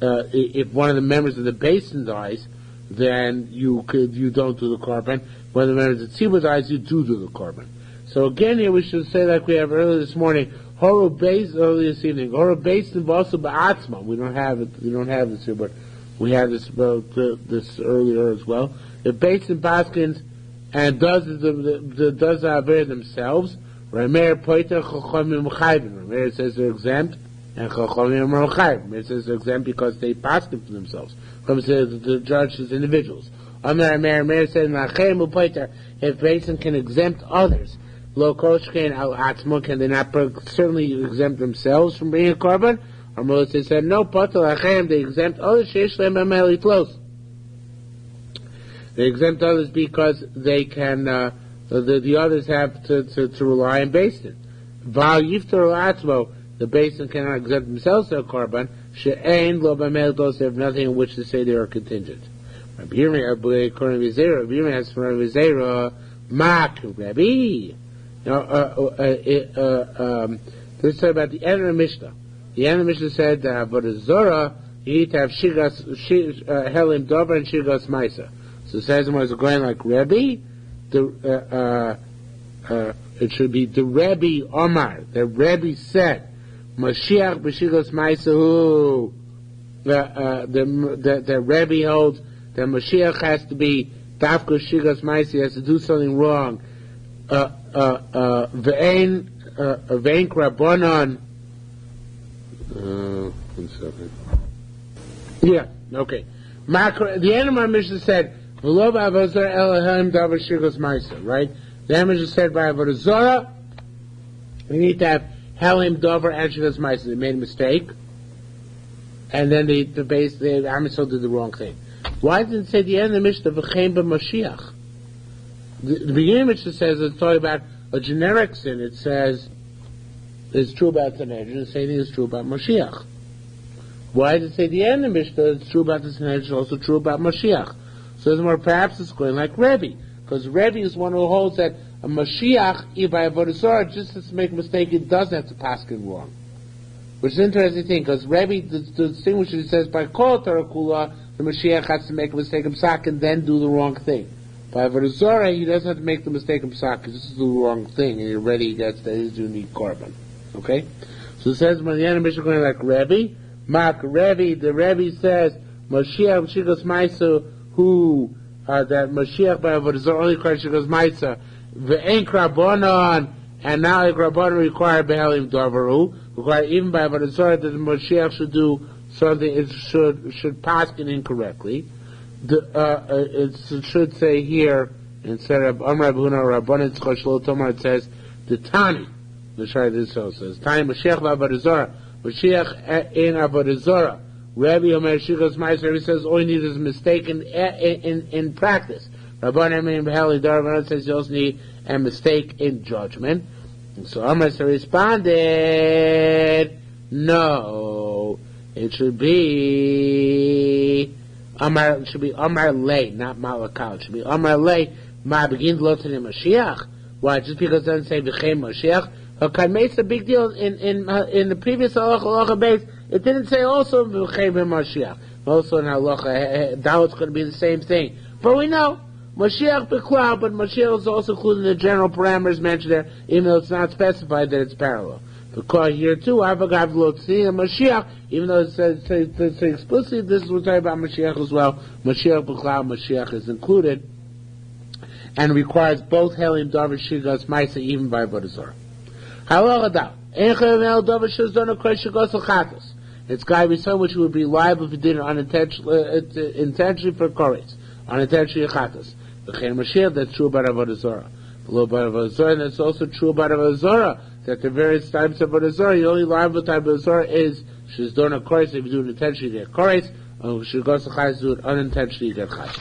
if one of the members of the Basin dies, then you don't do the korban. When the members of the tzibur dies, you do the korban. So again, here we should say like we have earlier this morning, earlier this evening, Horu Basin also ba'atzma. We don't have it. We don't have this here, but we had this this earlier as well. If Basin Paskins and does the aver themselves, Rameir Poiter Chachomim Chayvin. Rameir says they're exempt, and Chachomim are Chayvin. Rameir says they're exempt because they paskin for themselves. Chachomim says the judge is individuals. Rameir says Nachem Poiter. If Basin can exempt others, Lo Koshkein Al Atzmo, can they not certainly exempt themselves from being a korban? Or Moses said no. Poter Lachem, they exempt others. Sheish Lehem Ameli Tlos. They exempt others because they can. The others have to rely on Basin. Val Yiftar Atzmo, the Basin cannot exempt themselves to a korban. She'ein Lo B'Ameli Tlos, they have nothing in which to say they are contingent. Rabbi Yirmiyah has from Rabbi Zera, Mak Rabbi. Let's talk about the end of the Mishnah. The end of the Mishnah said that for the Zora, you need to have Helim Dover and Shigas Maisa. So it says was going like Rebbe, it should be the Rebbe Omar. The Rebbe said, Mashiach b'Shigas Maisa hu. the Rebbe holds that Mashiach has to be Dafka Shigas Maisi, has to do something wrong. Ve'ein Rabbanon. 1 second. Yeah, okay. The end of my mission said, V'lo ba'avodah zarah Elohim davar shigas ma'aser, right? The end of my mission said by avodah zarah, we need to have Elohim davar and shigas ma'aser. They made a mistake, and then the Am Yisrael did the wrong thing. Why didn't it say the end of the mission v'chein b'Mashiach? The beginning of the mission says it's talking about a generic sin. It says it's true about Sanhedrin, the same thing is true about Mashiach. Why did it say the end of the Mishnah? It's true about the Sanhedrin, it's also true about Mashiach. So it's more, perhaps it's going like Rebbe, because Rebbe is one who holds that a Mashiach, if by avodah zarah, just to make a mistake, it doesn't have to paskin wrong. Which is an interesting thing, because Rebbe distinguishes, it says, by kol Torah kula, the Mashiach has to make a mistake of psak and then do the wrong thing. By avodah zarah, he doesn't have to make the mistake of psak, he just do the wrong thing, and already gets that he's doing the korban. Okay? So it says, when the end of the Mishnah going like Rebbe, Mark Rebbe, the Rebbe says, Mashiach Shigas Maisa, who, that Mashiach by avodah zarah only requires Shigas Maisa, Ve'en Krabonon, and now the Krabonon require Be'elim Davaru, require even by avodah zarah that the Mashiach should do something, it should paskin incorrectly. It should say here, instead of Amr Abuna Rabbanon Tzchor Shlo Tomar, it says, the Tani, the Shai this also says, Tani Mashiach avodah zarah, Mashiach in avodah zarah. Rabbi Omer Shigas Meiser, he says all you need is a mistake in practice. Rabban Emin Beheli Darvan says you also need a mistake in judgment. And so Omer responded, no, it should be Amar Lei, not Malakal. It should be Amar Lei. Ma begins lotzin Mashiach. Why? Just because it doesn't say V'chein Mashiach. Okay, makes a big deal in the previous halacha base. It didn't say also V'chein Mashiach. Also in halacha, now it's going to be the same thing. But we know Mashiach b'klal, but Mashiach is also included in the general parameters mentioned there, even though it's not specified that it's parallel. Because here too, Avagav Lotzin Mashiach, even though it says explicitly, this is what we're talking about Mashiach as well. Mashiach b'klal, Mashiach is included, and requires both Helim Davar Shigas Maisa even by avodah zarah. Halacha it's got to be someone which would be liable if he did it intentionally for chorus, unintentionally chatas. The Mashiach, that's true about avodah zarah. Below about avodah zarah, and that's also true about avodah zarah. That the various types of avodah zarah, the only liable type of avodah zarah is she's done a chorus. If you do it intentionally, you get chorus. Or she goes to chatas, do it unintentionally, you get chatas.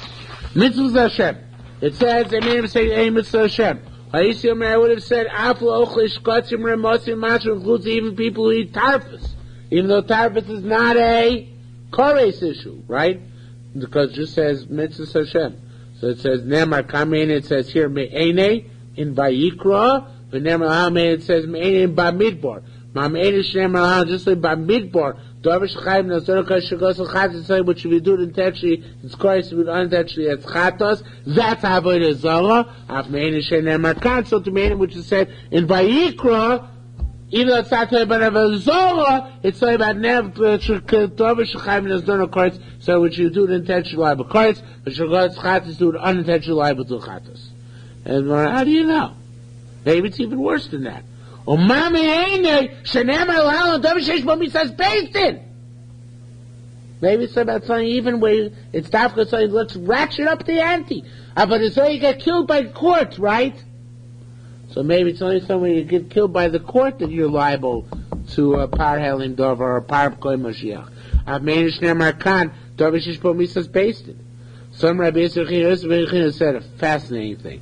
Mitzvahs Hashem. It says they made him say a mitzvah Hashem. I would have said includes even people who eat tarfus, even though tarfus is not a chorus issue, right? Because it just says mitzvah Hashem. So it says Nemar Kamein. It says here Me'ene in Vayikra. But Nemar Hamein it says Me'ene in Bamidbar. Ma'mein Shnemar just like Bamidbar. Dovish Chaim Nazorka Shagos Chatas. Which if you do it intentionally, it's chorus. If you do it unintentionally, it's chatas. That's avodah zarah. Af Me'ene Shnemar Kan. So to Me'ene, which is said in Vayikra. Even though it's not talking about avodah zarah, it's talking about Dovish Chaim Nazorka chorus. So which you do it intentionally, liable chorus. But Shagos Chatas do it unintentionally, liable to chatas. And how do you know? Maybe it's even worse than that. Maybe it's about something even where it's dafka saying let's ratchet up the ante. But it's so you get killed by the court, right? So maybe it's only somewhere you get killed by the court that you're liable to a par helim dover or a par koy mashiach. Avmeinish nemar kan dovishish po misas based it. Some Rabbi Yisrael said a fascinating thing.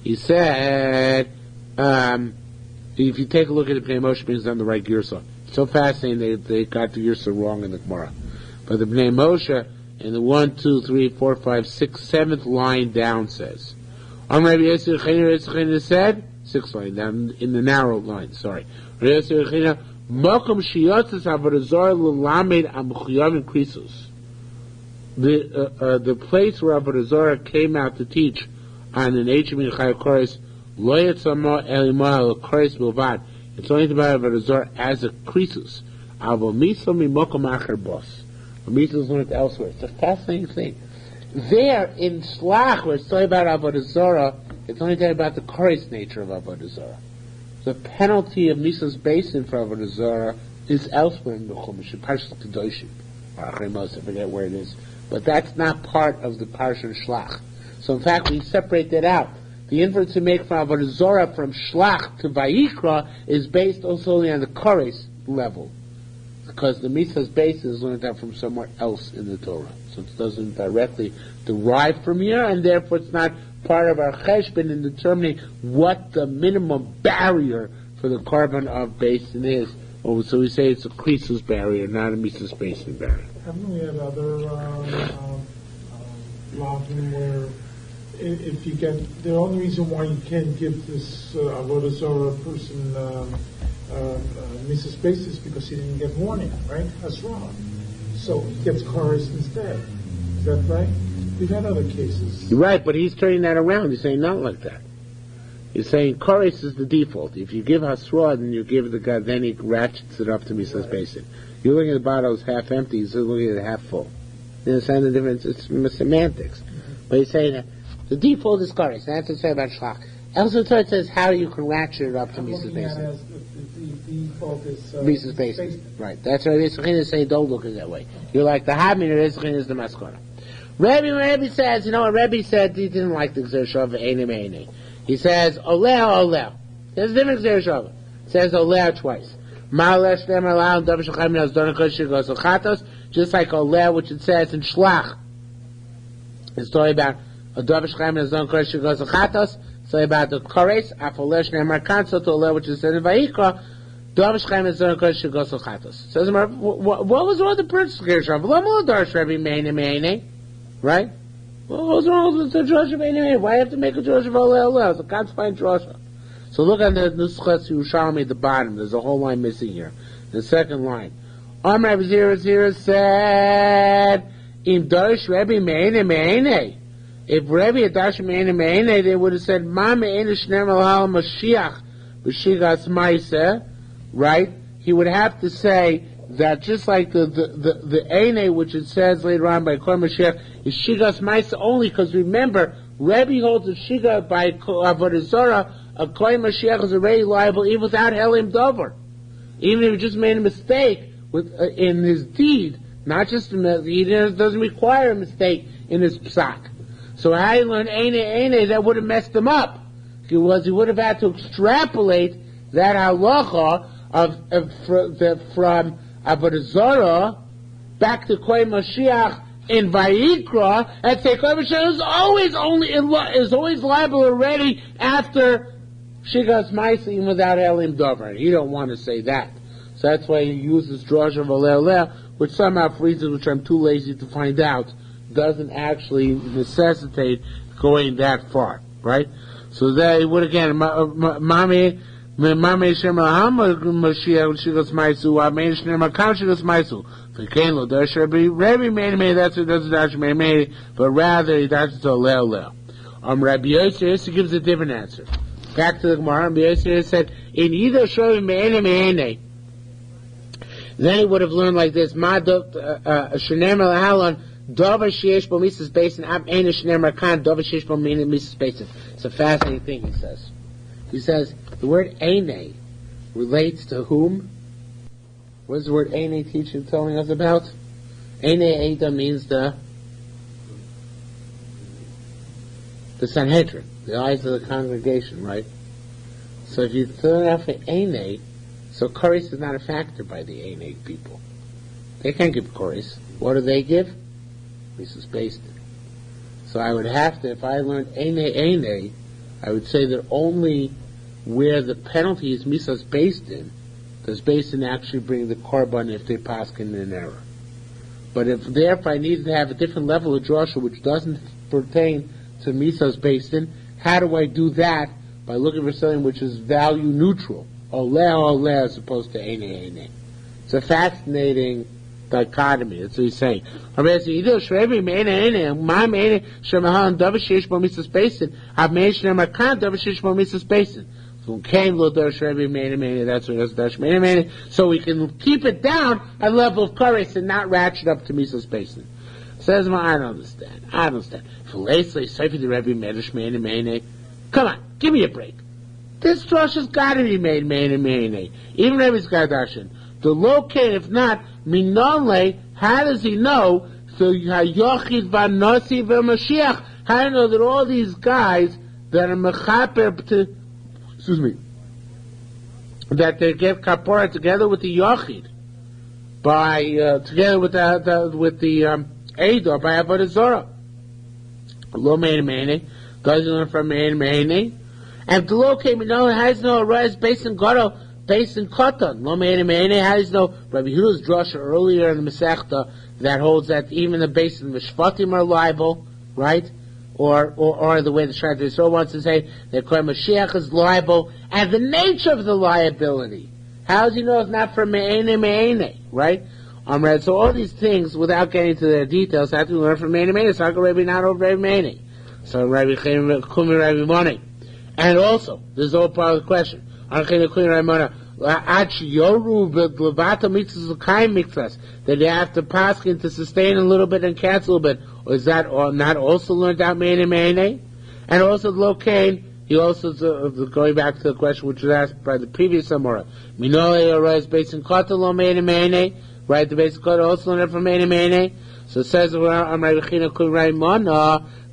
He said, if you take a look at the Bnei Moshe brings down the right Girsa. It's so fascinating they got the Girsa wrong in the Gemara. But the Bnei Moshe in the 1, 2, 3, 4, 5, 6, 7th line down says, Rabbi Yisrael said, 6th line down in the narrow line, sorry. Rabbi Yisrael Mokum shiyotzes avodah zarah l'lamed amuchiyavim krisus. The place where avodah zarah came out to teach on an H.M. Chayakoris, Lo Yetzama Elimah Koris Bilvad. It's only about avodah zarah as a krisus. Avo miso mimokom acher bos. but Mitzvah is learned elsewhere. It's a fascinating thing. There, in Shlach, where it's talking about Avodah Zarah, it's only talking about the Koris nature of Avodah Zarah. The penalty of Mitzvah's basin for Avodah Zarah is elsewhere in the Chumash, in Parshas Kedoshim. I forget where it is. But that's not part of the Parsha Shlach. So in fact, we separate that out. The inference to make from Avodah Zarah from Shlach to Vayikra is based also only on the Koris level. Because the Mitzvah's basis is learned out from somewhere else in the Torah. So it doesn't directly derive from here, and therefore it's not part of our cheshbon in determining what the minimum barrier for the carbon of basin is. So we say it's a krisus barrier, not a mitzvah's basin barrier. Haven't we had other laws where if you get, the only reason why you can't give this Avodah Zarah person Mrs. Space is because he didn't get warning, right? That's wrong. So he gets chorus instead. Is that right? We've had other cases. You're right, but he's turning that around. He's saying not like that. He's saying chorus is the default. If you give Hasra, then you give the guy, then he ratchets it up to Mrs. Basin. You're looking at the bottle as half empty, he's looking at it half full. You understand the difference? It's semantics. But he's saying that the default is chorus. That's what it's saying about Shlach. Elsewhere it says how you can ratchet it up to Mrs. Basin. The default is Mrs. Basin. Right. That's why Rizchin is saying don't look at it that way. You're like the Hamid, Rizchin is the Maskora. Rebbe says, you know what Rebbe said? He didn't like the Gzer Shava, Eine Meine. He says, Oleh. There's a different Gzer Shava. It says Oleh twice. Just like Oleh, which it says in Shlach. It's talking about a Davish Chaim and Zon Kodesh goes to Chatos. So about the Kores, Afolesh Ne'emar Kanso to Oleh, which is said in Vayikra, Davish Chaim and Zon Kodesh goes to Chatos. Says, what was wrong with the Prince Gzer Shava? Lo Darsh Rebbe Meine. Right? Well, what's wrong with the drasha anyway? Why have to make a drasha of Oleh? It's a confined drasha. So look on the Nuschas Yerushalmi at the bottom. There's a whole line missing here. The second line. Amr 00 said, "Im Darsh Rebbe Meine." If Rebbe had Darsh Meine, they would have said, "Ma Meine Shner Malal Mashiach B'Shigas Ma'aseh." Right? He would have to say that just like the Eine, which it says later on by Kol Mashiach, is Shigas Ma'aseh only, because remember, Rebbe holds a Shiga by Avodah Zarah, a Kol Mashiach is already liable even without Elim Dover. Even if he just made a mistake in his deed, not just he doesn't require a mistake in his psak. So how you learn Eine, that would have messed him up. He would have had to extrapolate that halacha from Avodah Zarah back to Kol Mashiach in Vayikra, and say Kol Mashiach is always liable already after Shigas Ma'aseh even without Elim Dover. He don't want to say that. So that's why he uses Drasha of Oleh, which somehow for reasons which I'm too lazy to find out, doesn't actually necessitate going that far, right? So that it would again, Mame Shem Aham Mashiach Shigas Ma'aseh, Mame Shem Makam Shigas Ma'aseh. V'kein lo Darsh Rebbe Meine, that's what doesn't Darsh Meine, but rather he dashes to Oleh. Rabbi Yosef gives a different answer. Back to the Gemara, Rabbi Yosef said, in either Shovim Meine, then he would have learned like this, Ma Shneim Halon, Dover Sheesh Bo Mises Basin, Ab Eine Shneim Rakan, Dover Sheesh Bo Mises Basin. It's a fascinating thing, he says. He says, the word Eine relates to whom? What is the word Eine teaching telling us about? Eine Eida means the Sanhedrin, the eyes of the congregation, right? So if you turn out for Eine, so Koris is not a factor by the Eine people. They can't give Koris. What do they give? Mrs. Bastin. So I would have to, if I learned Eine, I would say that only where the penalty is Mrs. Bastin, does Bastin actually bring the korban if they pass in an error. But if I needed to have a different level of drasha which doesn't pertain to Mrs. Bastin, how do I do that? By looking for something which is value neutral. Oleh as opposed to Eine. It's a fascinating dichotomy. That's what he's saying. So came lo darsh Rebbe Mene, that's what it's darsh Mene. So we can keep it down at level of kares and not ratchet up to Misos Basin. Says, I don't understand. Filasle Seifi the Rebbe Medrash Mene. Come on, give me a break. This drush has got to be made Mene. Even Rebbe's got darshan. The locate, if not, Minole, how does he know? So Yochid Vanosi V'Mashiach. How do you know that all these guys that are mechaper to, that they get kapora together with the Yochid, by together with the Eidor by Avodah Zorah. Lo Mene, doesn't learn from Mene. And the locate Minole has no rise based in Goro, based in Koton. Lo Mene, how does no Rabbi Yehuda's drasha earlier in the Masechta that holds that even the base of the Shvatim are liable, right? Or the way the Shraddha Yisrael wants to say that Kohen Mashiach is liable, and the nature of the liability. How does he know it's not for Me'ene, right? So all these things, without getting to the details, have to learn from Me'ene. It's not Rabbi not over Rabbi Me'ene. So Rabbi Kumi Rabbi Mone. And also, this is all part of the question. That they have to paskin to sustain a little bit and cancel a little bit. Or is that not also learned out Me'ene? And also Locain, he also, going back to the question which was asked by the previous Samora, Minole arise based in Kotel Me'ene, right? The basic Kotel also learned from Me'ene. So it says,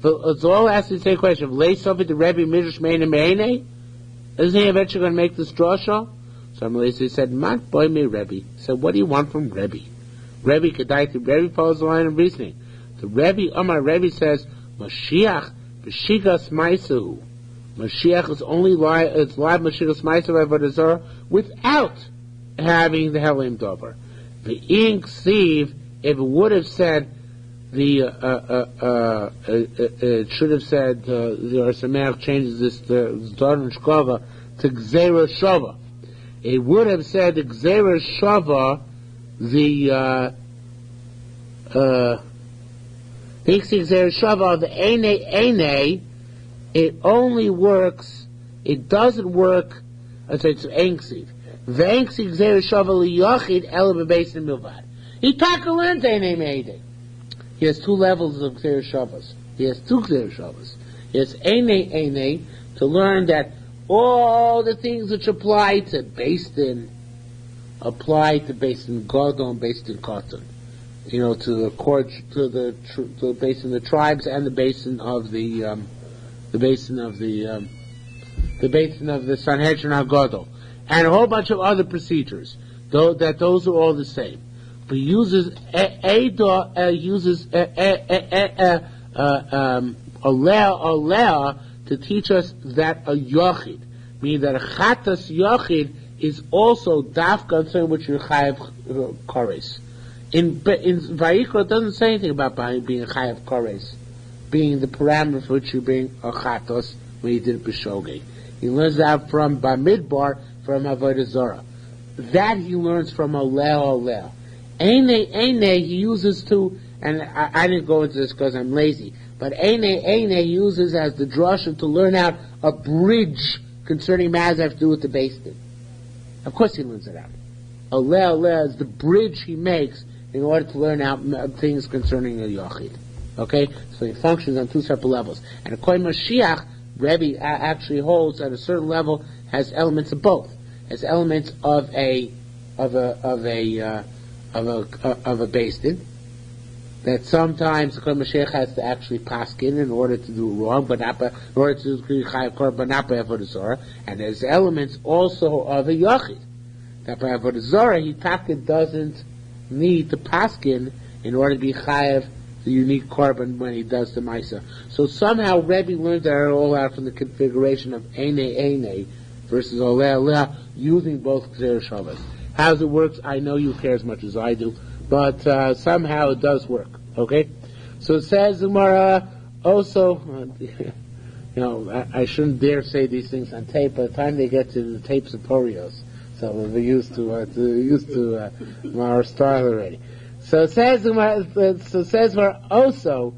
it's all asking the same question. Lay Sophie the Rebbe Midrash Me'ene? Isn't he eventually going to make this drasha? So Amalisi said, Mat boy me Rebbe. So what do you want from Rebbe? Rebbe Kedai, the Rebbe follows the line of reasoning. The Rebbe, Rebbe says, Mashiach b'shigas maisahu. Mashiach is only live Mashiach Ma'aser Avodah Zarah without having the Helim Dover. The Ink Sieve, if it would have said it should have said the Arsameach changes this Zdaran Shkova to Gzeira Shava. It would have said Gzeira Shava the Ene, it only works, it doesn't work, it's Enksiv. V'enksiv Gzeira Shava liyachid ela bebeis milvad. He learns Ene Meide. He has two levels of Gzeira Shavas. He has two Gzeira Shavas. He has Ene to learn that all the things which apply to Beis Din Gadol and Beis Din Katan. To the court, to the basin of the tribes and the basin of the Sanhedrin HaGadol, and a whole bunch of other procedures. Those are all the same. But he uses Alea to teach us that a Yachid, meaning that a Chatas Yachid is also daf concern which you chayav kores. In Vayikra, it doesn't say anything about being a chayav kores, being the parameter for which you bring a chatos when you did it b'shogeg. He learns that from Bamidbar, from Avodah Zarah. That he learns from Oleh. Eine he uses to, and I didn't go into this because I'm lazy, but Eine he uses as the drasha to learn out a bridge concerning matters that have to do with the Beis Din. Of course he learns it out. Oleh is the bridge he makes in order to learn out things concerning a Yachid. Okay? So he functions on two separate levels. And according to Mashiach, Rebbe actually holds at a certain level has elements of both. Has elements of a Beis Din, that sometimes the Mashiach has to actually paskin in order to do wrong, but not in order to do chayav korban, but not by Avodah Zarah. And there's elements also of a Yachid, that by Avodah Zarah he doesn't need to paskin in order to be chayav the unique korban when he does the Maisa. So somehow Rebbe learned that all out from the configuration of Eine versus Oleh using both Gzeira Shavas. How it works, I know you care as much as I do, but somehow it does work. Okay, so it says Gemara also. I shouldn't dare say these things on tape. By the time they get to the tapes of Horayos, so we're used to our style already. So it says we're also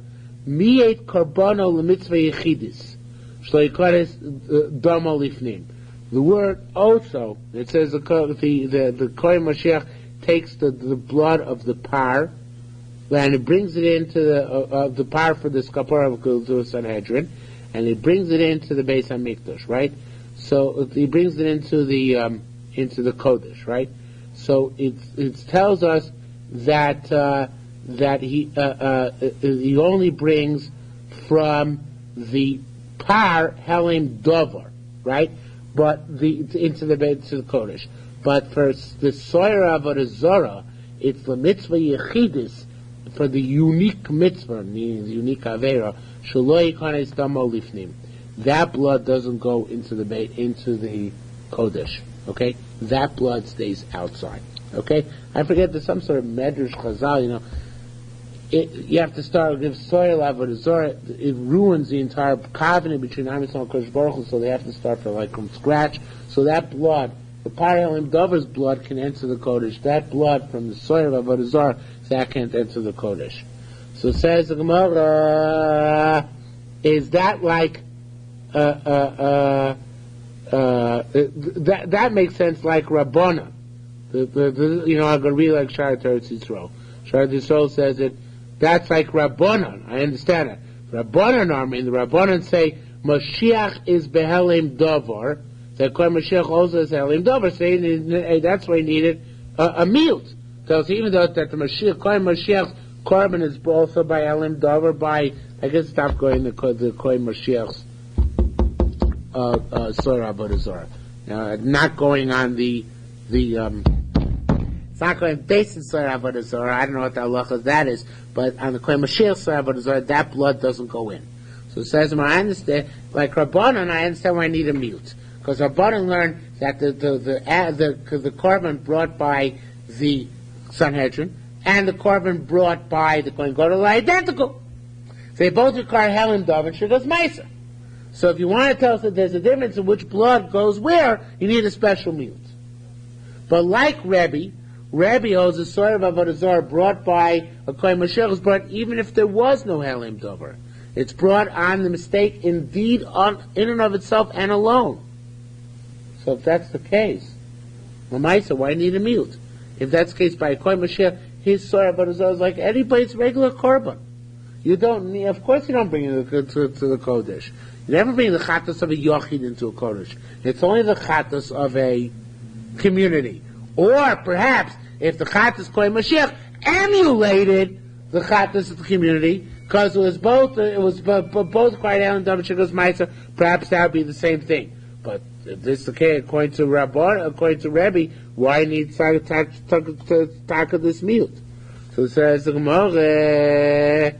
miet korbono lemitzvah yechidis shloikares domo lifnim. The word also, it says the Kohen Mashiach takes the blood of the par, and it brings it into the par for the skapor of the Sanhedrin, and it brings it into the Beis Hamikdash, right? So he brings it into the Kodesh, right? So it tells us that he only brings from the par helim dover, right? But into the Kodesh. But for the soyer avodah zarah, it's the mitzvah yechidus, for the unique mitzvah, meaning the unique avera, shaloi kanes damo lifnim. That blood doesn't go into the Kodesh. Okay, that blood stays outside. Okay, I forget there's some sort of medrash chazal. You have to start with soil avodah zarah. It ruins the entire covenant between Am Yisrael and Kodesh Baruch Hu, so they have to start from scratch. So that blood, the Parhelim Dover's blood, can enter the Kodesh. That blood from the soil of avodah zarah, that can't enter the Kodesh. So it says the Gemara, is that like that makes sense like Rabbana. I'm going to read like Shara Teretz Yisrael. Shara Yisrael says it. That's like Rabbanan. I understand it. Rabbanan the Rabbanan say Mashiach is behelim davar. That Mashiach also is behelim davar. So that's why he needed a miut. So even though that the Mashiach's korban is also by helim davar, by I guess stop going the Mashiach's Surah Avodah Zarah. Not going on the it's not going based in Surah Avodah Zarah. I don't know what the halacha that is, but on the Kohen Mashiach Surah Avodah Zarah, that blood doesn't go in. So it says, I understand, like Rabbanan, I understand why I need a mute, because Rabbanan learned that the korban brought by the Sanhedrin and the korban brought by the Kohen Gadol are identical. So they both require Helen Dov and Shigos Maisa. So if you want to tell us that there's a difference in which blood goes where, you need a special mute. But like Rebbe holds the Surah of Avodah Zarah brought by a Kohen Mashiach is brought even if there was no Helim Dover. It's brought on the mistake indeed in and of itself and alone. So if that's the case, Lamaisa, why need a mute? If that's the case by a Kohen Mashiach, his Surah of Avodah Zarah is like anybody's regular korban. You don't need, of course you don't bring it to the Kodesh. You never bring the chatas of a yochid into a kodesh. It's only the chatas of a community. Or perhaps, if the chatas Kohen Mashiach emulated the chatas of the community, because it was both quite Aaron David Shigos Maisa, perhaps that would be the same thing. But if this is the case, according to Rebbe, why need to talk of this mute? So it says the Gemara,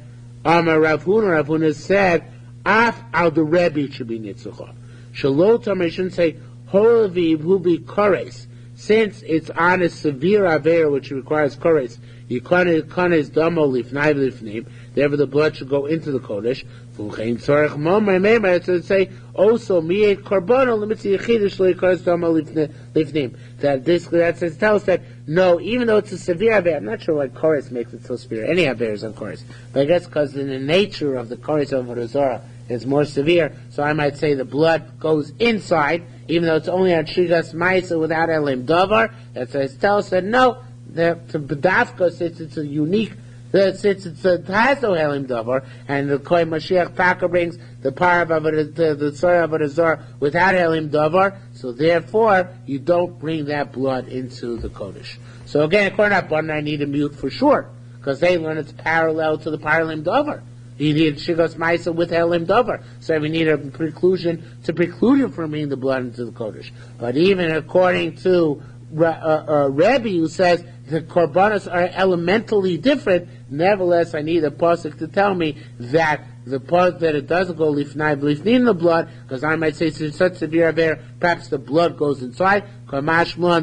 Amar Rav Huna said, Af al the Rebbe should be nitzucha. Shalot I shouldn't say holaviv who be kores, since it's on a severe aver which requires kores. Yikanes damo lifnai lifnim. Therefore, the blood should go into the kodesh. V'uchein tzorech momay meimah. It says say also miet korbanon lemitzi yechidish leikanes damo lifnim. That says tell us that no, even though it's a severe aver, I'm not sure why kores makes it so severe. Any aver is on kores, but I guess because in the nature of the kores of Avodah Zarah is more severe, so I might say the blood goes inside, even though it's only on Shigas Maisa without Elim Davar. That says tell us that no, that to B'dafka, since it's a unique, since it has no Elim Davar, and the Kohen Mashiach Taka brings the power of the Surah of Avodah Zarah without Elim Davar, so therefore you don't bring that blood into the Kodesh. So again, according to Rabbanan, I need a mute for sure, because they learn it's parallel to the Paralim Davar. You need Shigos Maisa with Elim Dover. So we need a preclusion to preclude him from bringing the blood into the Kodesh. But even according to Rebbe, who says the Korbanos are elementally different, nevertheless I need a pasuk to tell me that the part that it doesn't go lifnai lifnin in the blood, because I might say it's such severe aver, perhaps the blood goes inside. And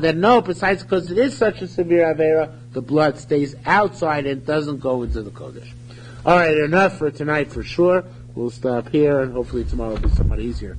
then no, besides because it is such a severe avera, the blood stays outside and doesn't go into the Kodesh. All right, enough for tonight for sure. We'll stop here, and hopefully tomorrow will be somewhat easier.